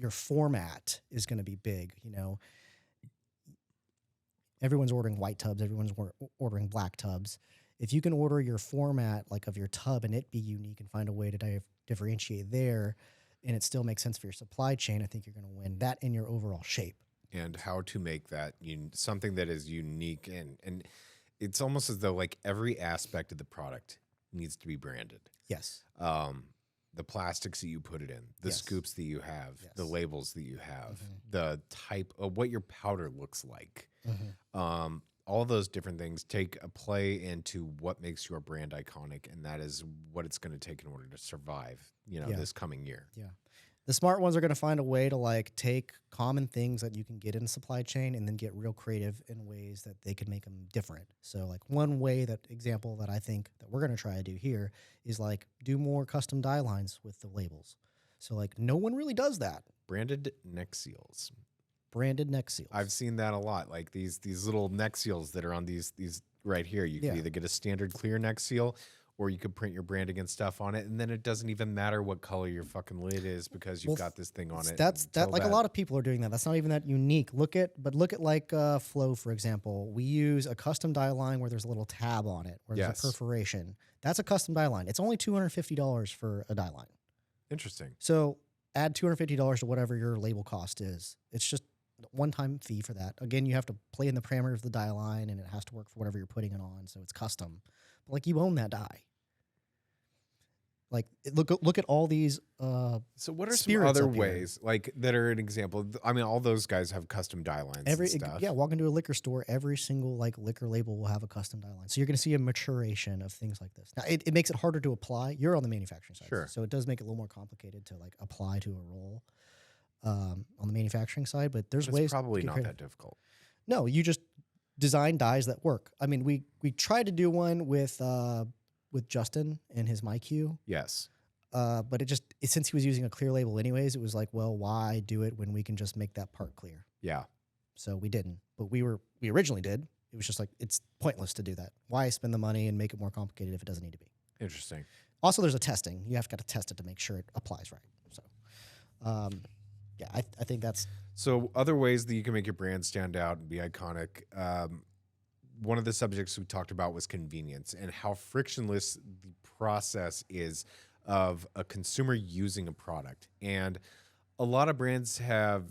format is going to be big, Everyone's ordering white tubs, everyone's ordering black tubs. If you can order your format like of your tub and it be unique and find a way to differentiate there, and it still makes sense for your supply chain, I think you're going to win that in your overall shape. And how to make that something that is unique, and it's almost as though like every aspect of the product needs to be branded. Yes. The plastics that you put it in, the Yes. scoops that you have, Yes. the labels that you have, the type of what your powder looks like. All those different things take a play into what makes your brand iconic, and that is what it's going to take in order to survive, this coming year. Yeah. The smart ones are going to find a way to like take common things that you can get in supply chain and then get real creative in ways that they can make them different. So like one example that I think that we're going to try to do here is like do more custom dye lines with the labels. So like no one really does that. Branded neck seals. Branded neck seals. I've seen that a lot. Like these little neck seals that are on these right here. You can Yeah. either get a standard clear neck seal, or you could print your branding and stuff on it, and then it doesn't even matter what color your fucking lid is because you've got this thing on it. That's that. Like a lot of people are doing that. That's not even that unique. Look at like Flow, for example. We use a custom dye line where there's a little tab on it, where there's a perforation. That's a custom dye line. It's only $250 for a dye line. Interesting. So add $250 to whatever your label cost is. It's just one-time fee for that. Again, you have to play in the parameters of the dye line, and it has to work for whatever you're putting it on. So it's custom. But like, you own that dye. Like, look at all these. So what are some other ways, like, that are an example? I mean, all those guys have custom dye lines and stuff. Yeah, walk into a liquor store, every single like liquor label will have a custom dye line. So you're going to see a maturation of things like this. Now, it makes it harder to apply. You're on the manufacturing side, sure. So it does make it a little more complicated to like apply to a roll on the manufacturing side. But there's ways. It's probably not that difficult. No, you just design dyes that work. I mean, we tried to do one with Justin and his MyQ. Yes. But since he was using a clear label anyways, it was like, well, why do it when we can just make that part clear? Yeah. So we didn't, but we originally did. It was just like, it's pointless to do that. Why spend the money and make it more complicated if it doesn't need to be? Interesting. Also, there's a testing. You have got to test it to make sure it applies right. So, yeah, I think that's. So other ways that you can make your brand stand out and be iconic. One of the subjects we talked about was convenience and how frictionless the process is of a consumer using a product. And a lot of brands have,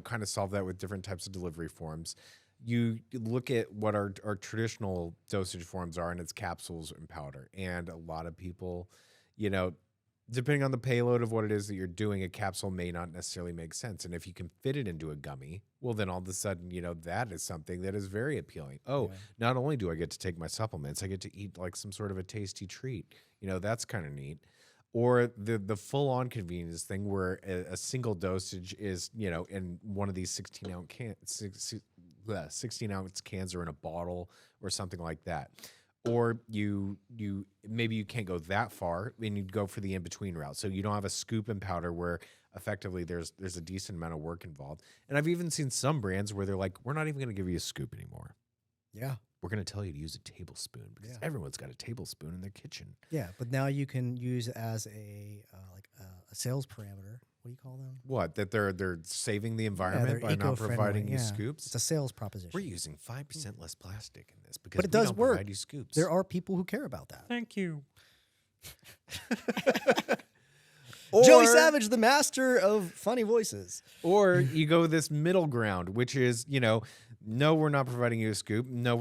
kind of solved that with different types of delivery forms. You look at what our traditional dosage forms are, and it's capsules and powder. And a lot of people, depending on the payload of what it is that you're doing, a capsule may not necessarily make sense. And if you can fit it into a gummy, well, then all of a sudden, that is something that is very appealing. Oh, yeah. Not only do I get to take my supplements, I get to eat like some sort of a tasty treat. That's kind of neat. Or the full-on convenience thing where a single dosage is, in one of these 16-ounce cans or in a bottle or something like that. Or you maybe you can't go that far and you go for the in-between route. So you don't have a scoop and powder where effectively there's a decent amount of work involved. And I've even seen some brands where they're like, we're not even going to give you a scoop anymore. Yeah. We're going to tell you to use a tablespoon because everyone's got a tablespoon in their kitchen. Yeah, but now you can use it as a sales parameter. What do you call them? What? That they're saving the environment by not providing you scoops? It's a sales proposition. We're using 5% less plastic in this because but it does don't work. Provide you scoops. There are people who care about that. Thank you. Joey Savage, the master of funny voices. Or you go this middle ground, which is, no, we're not providing you a scoop. No,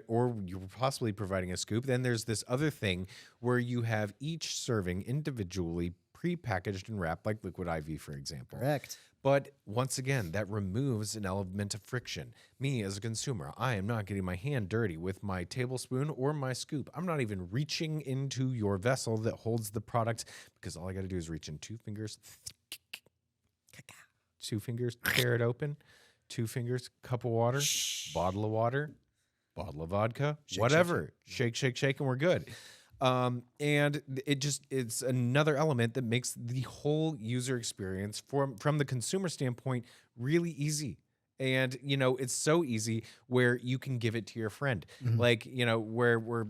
or you're possibly providing a scoop. Then there's this other thing where you have each serving individually pre-packaged and wrapped, like Liquid IV, for example. Correct. But once again, that removes an element of friction. Me as a consumer, I am not getting my hand dirty with my tablespoon or my scoop. I'm not even reaching into your vessel that holds the product because all I got to do is reach in 2 fingers, 2 fingers, tear it open, 2 fingers, cup of water, bottle of water, bottle of vodka, whatever. Shake, and we're good. And it's another element that makes the whole user experience from the consumer standpoint really easy. And, it's so easy where you can give it to your friend. Mm-hmm. Like, where we're,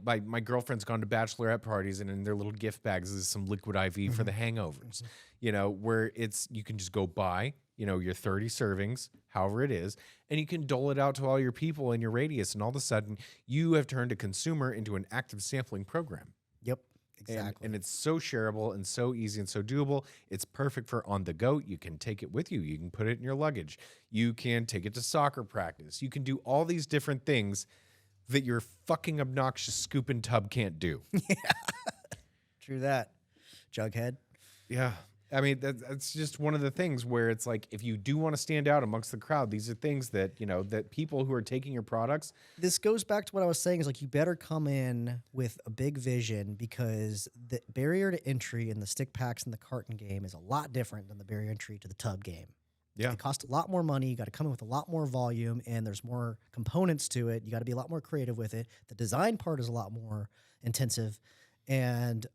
my girlfriend's gone to bachelorette parties and in their little gift bags is some Liquid IV for the hangovers, where you can just go buy, your 30 servings, however it is, and you can dole it out to all your people in your radius. And all of a sudden you have turned a consumer into an active sampling program. Yep. Exactly. And it's so shareable and so easy and so doable. It's perfect for on the go. You can take it with you. You can put it in your luggage. You can take it to soccer practice. You can do all these different things that your fucking obnoxious scoop and tub can't do. Yeah. True that. Jughead. Yeah. I mean, that's just one of the things where it's like, if you do want to stand out amongst the crowd, these are things that, that people who are taking your products. This goes back to what I was saying is like, you better come in with a big vision because the barrier to entry in the stick packs and the carton game is a lot different than the barrier to entry to the tub game. Yeah. It costs a lot more money. You got to come in with a lot more volume and there's more components to it. You got to be a lot more creative with it. The design part is a lot more intensive and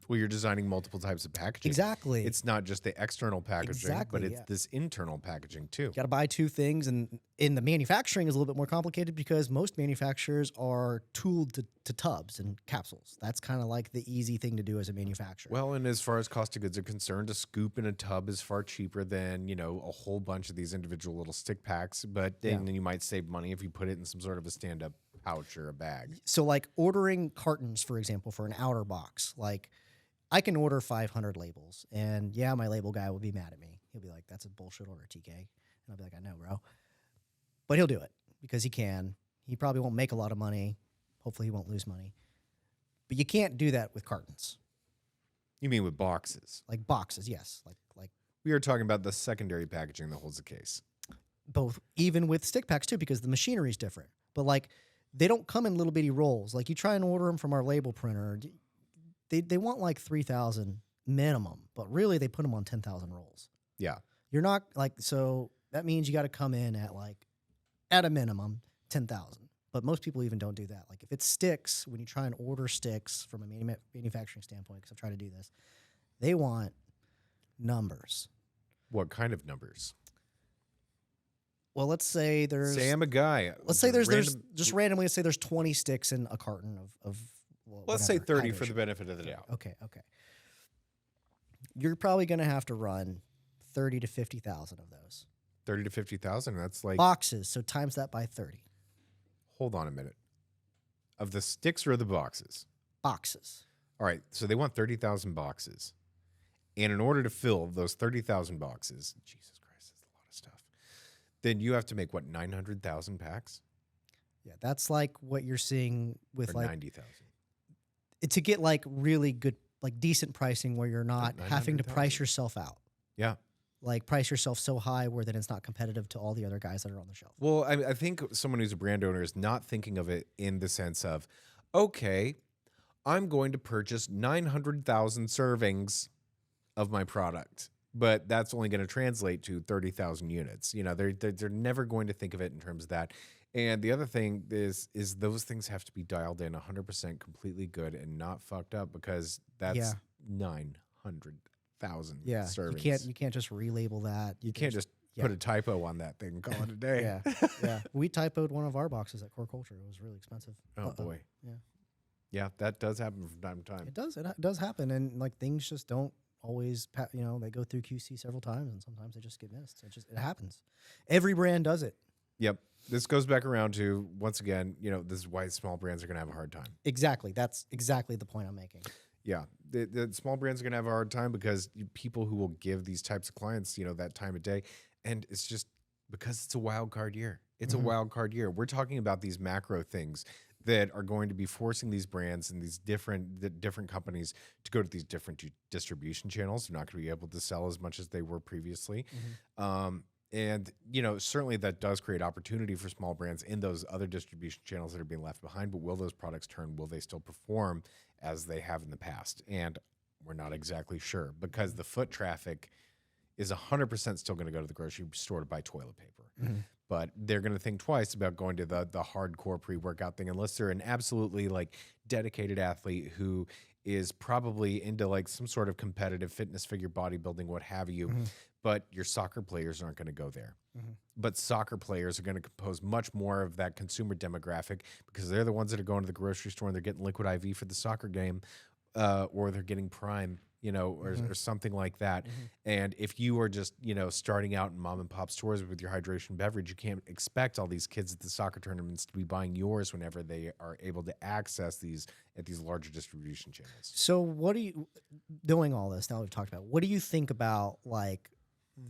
Well, you're designing multiple types of packaging. Exactly. It's not just the external packaging, Exactly, but it's yeah. this internal packaging too. You got to buy two things, and in the manufacturing is a little bit more complicated because most manufacturers are tooled to tubs and capsules. That's kind of like the easy thing to do as a manufacturer. Well, and as far as cost of goods are concerned, a scoop in a tub is far cheaper than, you know, a whole bunch of these individual little stick packs. But then you might save money if you put it in some sort of a stand-up pouch or a bag. So like ordering cartons, for example, for an outer box, like I can order 500 labels, and yeah, my label guy will be mad at me. He'll be like, "That's a bullshit order, TK." And I'll be like, "I know, bro." But he'll do it because he can. He probably won't make a lot of money. Hopefully he won't lose money. But you can't do that with cartons. You mean with boxes? Like boxes, yes. Like We are talking about the secondary packaging that holds the case. both, even with stick packs too, because the machinery is different. But like they don't come in little bitty rolls. Like you try and order them from our label printer, they want like 3,000 minimum, but really they put them on 10,000 rolls. Yeah. You're not like, so that means you got to come in at like, at a minimum, 10,000. But most people even don't do that. Like if it's sticks, when you try and order sticks from a manufacturing standpoint, because I've tried to do this, they want numbers. What kind of numbers? Well, let's say there's, Say I'm a guy. let's say there's just randomly, let's say there's 20 sticks in a carton of Let's say whatever, 30 for the hydration. benefit of the doubt. Okay. You're probably going to have to run 30 to 50,000 of those 30 to 50,000. That's like, boxes. So times that by 30 hold on a minute. Of the sticks or the boxes? boxes. All right. So they want 30,000 boxes. And in order to fill those 30,000 boxes, Jesus Christ, that's a lot of stuff. Then you have to make what, 900,000 packs? Yeah, that's like what you're seeing with Or like 90,000? to get like really good, like decent pricing where you're not having to 900,000. price yourself out. Yeah. Like price yourself so high where then it's not competitive to all the other guys that are on the shelf. Well, I think someone who's a brand owner is not thinking of it in the sense of, okay, I'm going to purchase 900,000 servings of my product, but that's only going to translate to 30,000 units. You know, they're never going to think of it in terms of that. And the other thing is those things have to be dialed in 100% completely good and not fucked up, because that's 900,000 servings. You can't just relabel that. You can't just put a typo on that thing and call it a day. Yeah. We typoed one of our boxes at Core Culture. It was really expensive. Oh boy. Yeah. Yeah, that does happen from time to time. It does. It does happen, and like things just don't always. They go through QC several times, and sometimes they just get missed. It happens. Every brand does it. Yep. This goes back around to, once again, this is why small brands are going to have a hard time. Exactly. That's exactly the point I'm making. Yeah. The small brands are going to have a hard time because people who will give these types of clients, that time of day, and it's just because it's a wild card year. It's a wild card year. We're talking about these macro things that are going to be forcing these brands and these different companies to go to these different distribution channels. They're not going to be able to sell as much as they were previously. And, certainly that does create opportunity for small brands in those other distribution channels that are being left behind. But will those products turn? Will they still perform as they have in the past? And we're not exactly sure, because the foot traffic is 100% still going to go to the grocery store to buy toilet paper. But they're going to think twice about going to the hardcore pre-workout thing, unless they're an absolutely dedicated athlete who is probably into some sort of competitive fitness, figure bodybuilding, what have you. But your soccer players aren't going to go there. But soccer players are going to compose much more of that consumer demographic, because they're the ones that are going to the grocery store and they're getting liquid IV for the soccer game, or they're getting Prime, or something like that. And if you are just, starting out in mom and pop stores with your hydration beverage, you can't expect all these kids at the soccer tournaments to be buying yours whenever they are able to access these at these larger distribution channels. So what do you, doing all this, now we've talked about, what do you think about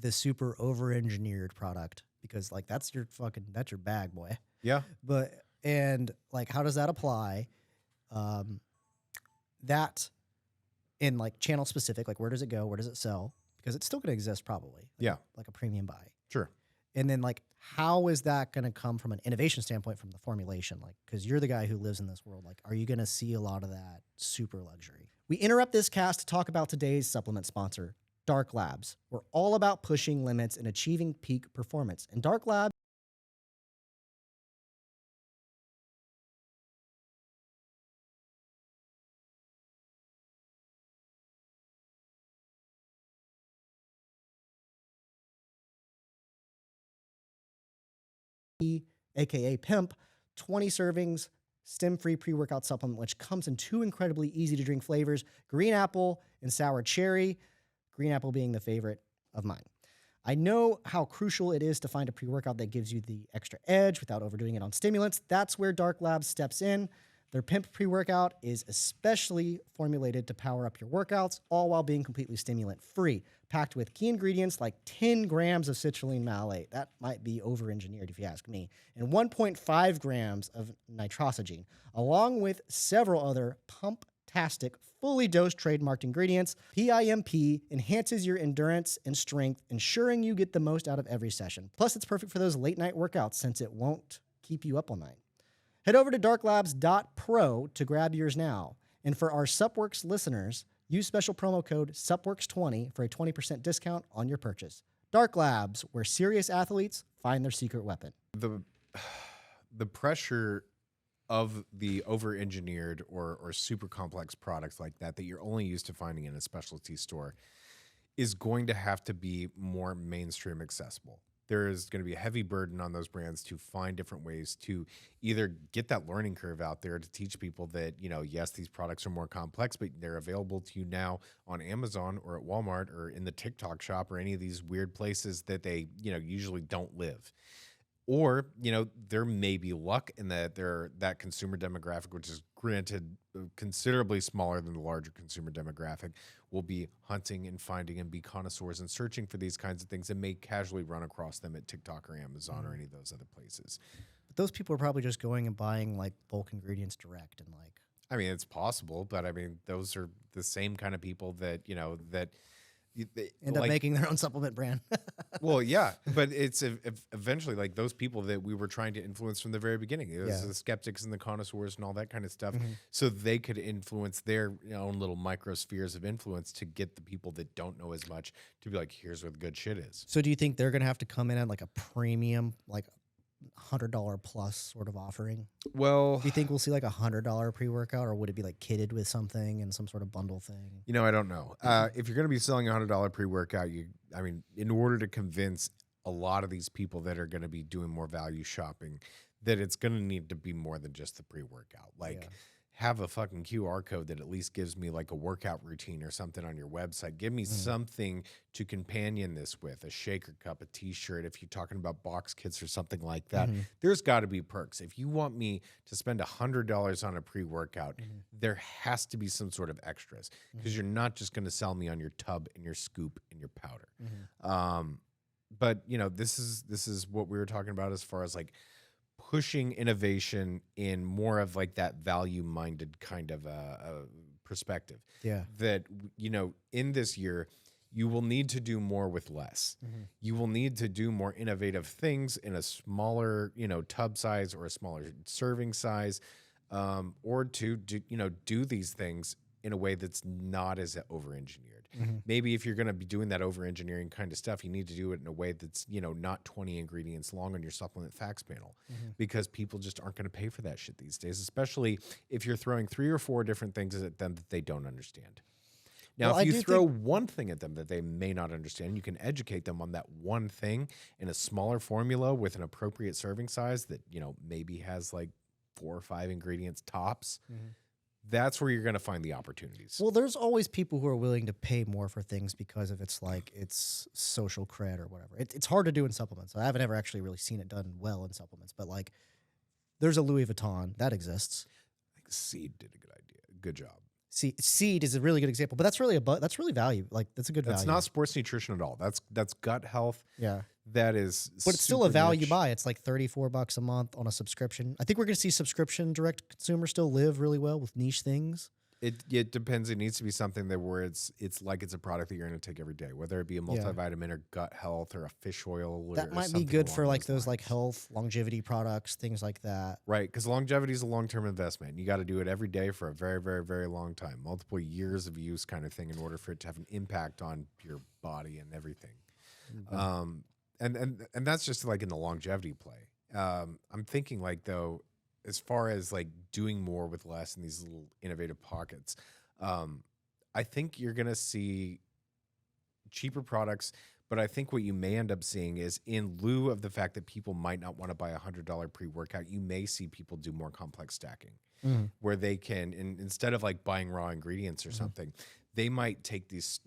the super over-engineered product? Because that's your bag, boy. Yeah. But, and how does that apply? That in channel specific, where does it go? Where does it sell? Because it's still going to exist probably. Like a premium buy. Sure. And then how is that going to come from an innovation standpoint from the formulation? Because you're the guy who lives in this world. Are you going to see a lot of that super luxury? We interrupt this cast to talk about today's supplement sponsor, Dark Labs. We're all about pushing limits and achieving peak performance. And Dark Labs aka Pimp, 20 servings, stem-free pre-workout supplement, which comes in 2 incredibly easy-to-drink flavors, green apple and sour cherry, green apple being the favorite of mine. I know how crucial it is to find a pre-workout that gives you the extra edge without overdoing it on stimulants. That's where Dark Labs steps in. Their Pimp pre-workout is especially formulated to power up your workouts, all while being completely stimulant-free, packed with key ingredients like 10 grams of citrulline malate. That might be over-engineered if you ask me. And 1.5 grams of nitrosamine, along with several other pump-tastic, fully dosed trademarked ingredients. PIMP enhances your endurance and strength, ensuring you get the most out of every session. Plus, it's perfect for those late-night workouts since it won't keep you up all night. Head over to darklabs.pro to grab yours now. And for our Supp Works listeners, use special promo code SUPWORKS20 for a 20% discount on your purchase. Dark Labs, where serious athletes find their secret weapon. The pressure of the over-engineered or super complex products like that you're only used to finding in a specialty store is going to have to be more mainstream accessible. There is going to be a heavy burden on those brands to find different ways to either get that learning curve out there to teach people that, yes, these products are more complex, but they're available to you now on Amazon or at Walmart or in the TikTok shop or any of these weird places that they, usually don't live. Or, there may be luck in that that consumer demographic, which is granted considerably smaller than the larger consumer demographic, will be hunting and finding and be connoisseurs and searching for these kinds of things and may casually run across them at TikTok or Amazon or any of those other places. But those people are probably just going and buying like bulk ingredients direct and like. I mean, it's possible, but I mean, those are the same kind of people that, that they end up making their own supplement brand. Well, yeah, but it's eventually like those people that we were trying to influence from the very beginning. It was the skeptics and the connoisseurs and all that kind of stuff. Mm-hmm. So they could influence their own little microspheres of influence to get the people that don't know as much to be like, here's where the good shit is. So do you think they're going to have to come in at like a premium, like $100 plus sort of offering? Well, do you think we'll see like $100 pre-workout, or would it be like kitted with something and some sort of bundle thing? I don't know. If you're going to be selling $100 pre-workout, in order to convince a lot of these people that are going to be doing more value shopping, that it's going to need to be more than just the pre-workout. Have a fucking QR code that at least gives me like a workout routine or something on your website. Give me something to companion this with, a shaker cup, a t-shirt. If you're talking about box kits or something like that, there's got to be perks. If you want me to spend $100 on a pre-workout, there has to be some sort of extras, because you're not just going to sell me on your tub and your scoop and your powder. But this is what we were talking about as far as like pushing innovation in more of like that value-minded kind of a perspective. Yeah. That, in this year, you will need to do more with less. You will need to do more innovative things in a smaller, tub size or a smaller serving size, or to do these things in a way that's not as over-engineered. Maybe if you're going to be doing that over-engineering kind of stuff, you need to do it in a way that's, not 20 ingredients long on your supplement facts panel, because people just aren't going to pay for that shit these days, especially if you're throwing 3 or 4 different things at them that they don't understand. Now, if you throw one thing at them that they may not understand, you can educate them on that one thing in a smaller formula with an appropriate serving size that, maybe has like 4 or 5 ingredients tops. That's where you're going to find the opportunities. Well, there's always people who are willing to pay more for things because of it's social cred or whatever. It's hard to do in supplements. I haven't ever actually really seen it done well in supplements, but like there's a Louis Vuitton that exists. I think Seed did a good idea. Good job. Seed is a really good example, but that's really value. Like that's a good value. That's not sports nutrition at all. That's gut health. Yeah. That is, but it's still a value buy. It's like $34 a month on a subscription. I think we're going to see subscription direct consumer still live really well with niche things. It depends. It needs to be something that where it's like it's a product that you're going to take every day, whether it be a multivitamin or gut health or a fish oil. That might be good for like those like health longevity products, things like that. Right, because longevity is a long-term investment. You got to do it every day for a very, very, very long time, multiple years of use kind of thing in order for it to have an impact on your body and everything. And that's just like in the longevity play. I'm thinking like though, as far as like doing more with less in these little innovative pockets, I think you're gonna see cheaper products, But I think what you may end up seeing is, in lieu of the fact that people might not want to buy a $100 pre-workout, you may see people do more complex stacking, where they can, instead of like buying raw ingredients or something, they might take these,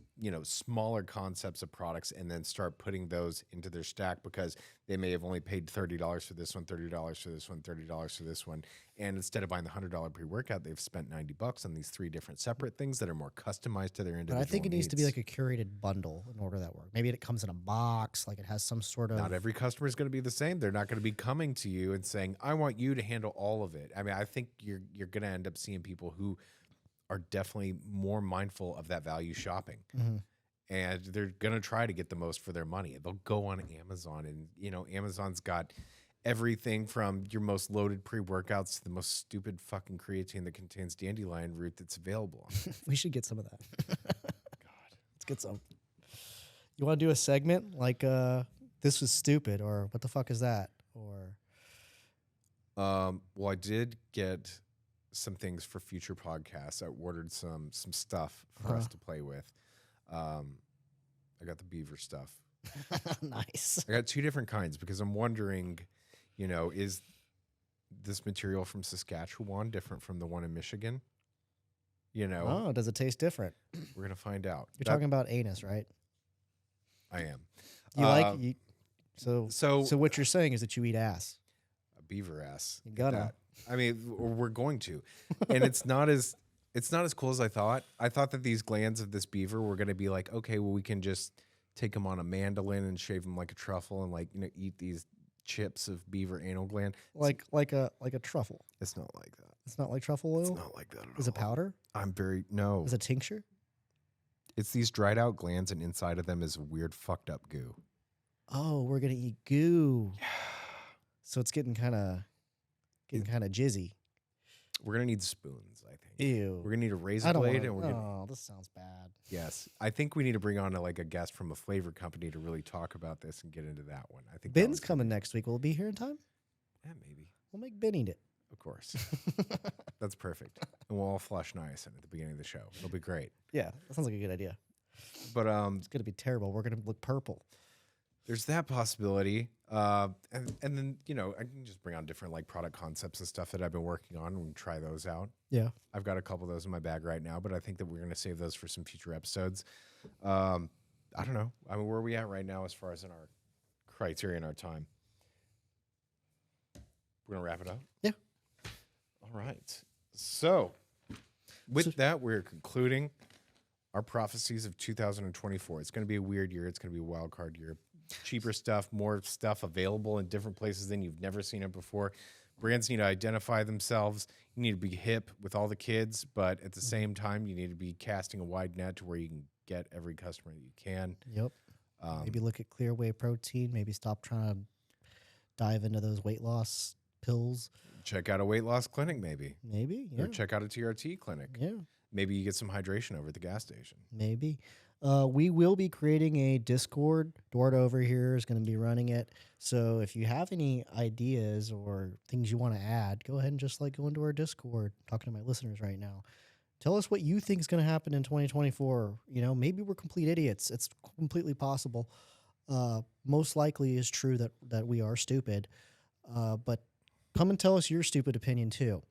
smaller concepts of products and then start putting those into their stack, because they may have only paid $30 for this one, $30 for this one, $30 for this one. And instead of buying the $100 pre-workout, they've spent $90 on these 3 different separate things that are more customized to their individual But I think it needs to be needs. like a curated bundle in order that work. Maybe it comes in a box, like it has some sort of. Not every customer is going to be the same. They're not going to be coming to you and saying, I want you to handle all of it. I mean, I think you're going to end up seeing people who are definitely more mindful of that value shopping. And they're going to try to get the most for their money. They'll go on Amazon, and, Amazon's got everything from your most loaded pre-workouts to the most stupid fucking creatine that contains dandelion root that's available. We should get some of that. God, let's get some. You want to do a segment like this was stupid, or what the fuck is that? Or well, I did get some things for future podcasts. I ordered some stuff for us to play with. I got the beaver stuff. Nice. I got 2 different kinds, because I'm wondering, is this material from Saskatchewan different from the one in Michigan? Oh, does it taste different? We're going to find out. You're talking about anus, right? I am. You like you. So So what you're saying is that you eat ass. a beaver ass. You gotta. That. I mean, we're going to. And it's not as cool as I thought. I thought that these glands of this beaver were going to be like, okay, well, we can just take them on a mandolin and shave them like a truffle and eat these chips of beaver anal gland. Like a truffle. It's not like that. It's not like truffle oil. It's not like that at all. Is it powder? No. Is it tincture? It's these dried out glands, and inside of them is weird fucked up goo. Oh, we're gonna eat goo. So it's getting kind of jizzy. We're gonna need spoons, I think. Ew. We're gonna need a razor I don't blade, wanna, and we're gonna. Oh, this sounds bad. Yes, I think we need to bring on a guest from a flavor company to really talk about this and get into that one. I think that Ben's one's coming next week. Will it be here in time? Yeah, maybe. We'll make Ben eat it. Of course. That's perfect. And we'll all flush niacin at the beginning of the show. It'll be great. Yeah, that sounds like a good idea. But It's gonna be terrible. We're gonna look purple. there's that possibility. And then, I can just bring on different product concepts and stuff that I've been working on and try those out. Yeah. I've got a couple of those in my bag right now, but I think that we're going to save those for some future episodes. I don't know. I mean, where are we at right now as far as in our criteria and our time? We're going to wrap it up? Yeah. All right. So, with that, we're concluding our prophecies of 2024. It's going to be a weird year. It's going to be a wild card year. Cheaper stuff, more stuff available in different places than you've never seen it before. Brands need to identify themselves. You need to be hip with all the kids, but at the same time, you need to be casting a wide net to where you can get every customer that you can. Yep. Maybe look at clear whey protein. Maybe stop trying to dive into those weight loss pills. Check out a weight loss clinic, maybe. Maybe. Yeah. Or check out a TRT clinic. Yeah. Maybe you get some hydration over at the gas station. Maybe. We will be creating a Discord. Dort over here is going to be running it. So if you have any ideas or things you want to add, go ahead and just go into our Discord. I'm talking to my listeners right now. Tell us what you think is going to happen in 2024. Maybe we're complete idiots. It's completely possible. Most likely is true that we are stupid. But come and tell us your stupid opinion too.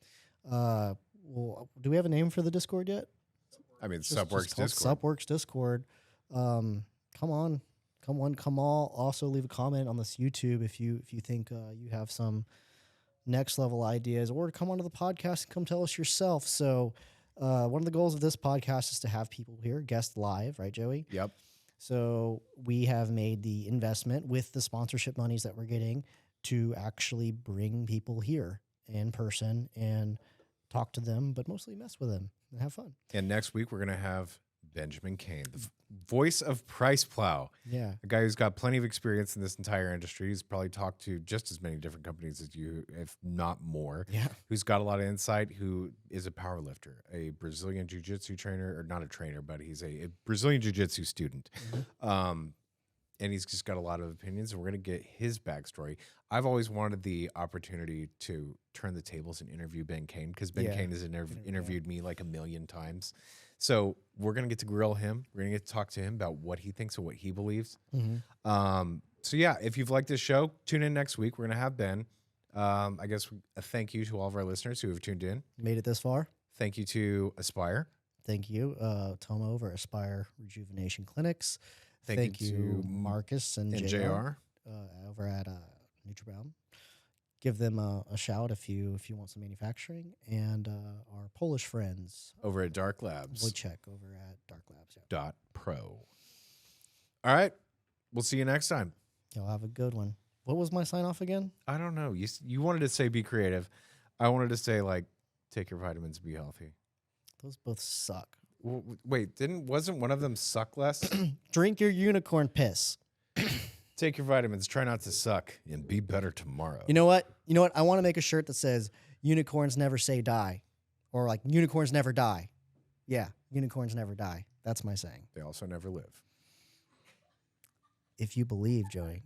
Well, do we have a name for the Discord yet? I mean, Supp Works Discord. Supp Works Discord. Come on. Also leave a comment on this YouTube if you think you have some next level ideas, or come onto the podcast and come tell us yourself. So one of the goals of this podcast is to have people here, guest live, right, Joey? Yep. So we have made the investment with the sponsorship monies that we're getting to actually bring people here in person and talk to them, but mostly mess with them and have fun. And next week, we're going to have Benjamin Kane, the voice of Price Plow. Yeah. A guy who's got plenty of experience in this entire industry. He's probably talked to just as many different companies as you, if not more. Yeah. Who's got a lot of insight, who is a power lifter, a Brazilian jiu-jitsu trainer, or not a trainer, but he's a Brazilian jiu-jitsu student. Mm-hmm. And he's just got a lot of opinions, and we're going to get his backstory. I've always wanted the opportunity to turn the tables and interview Ben Kane, because Ben Kane has interviewed me like a million times. So we're going to get to grill him. We're going to get to talk to him about what he thinks and what he believes. So yeah, if you've liked this show, tune in next week. We're going to have Ben. I guess a thank you to all of our listeners who have tuned in. Made it this far. Thank you to Aspire. Thank you, Tomo over Aspire Rejuvenation Clinics. Thank you to Marcus and JR. Over at Nutramedia. Give them a shout if you want some manufacturing, and our Polish friends over at Dark Labs. Wojciech over at Dark Labs. Yeah. .pro. All right, we'll see you next time. Y'all have a good one. What was my sign off again? I don't know. You wanted to say be creative. I wanted to say like take your vitamins, be healthy. Those both suck. Wait, wasn't one of them suck less? Drink your unicorn piss. Take your vitamins, try not to suck, and be better tomorrow. You know what? I want to make a shirt that says unicorns never say die. Or like unicorns never die. Yeah, unicorns never die. That's my saying. They also never live. If you believe, Joey.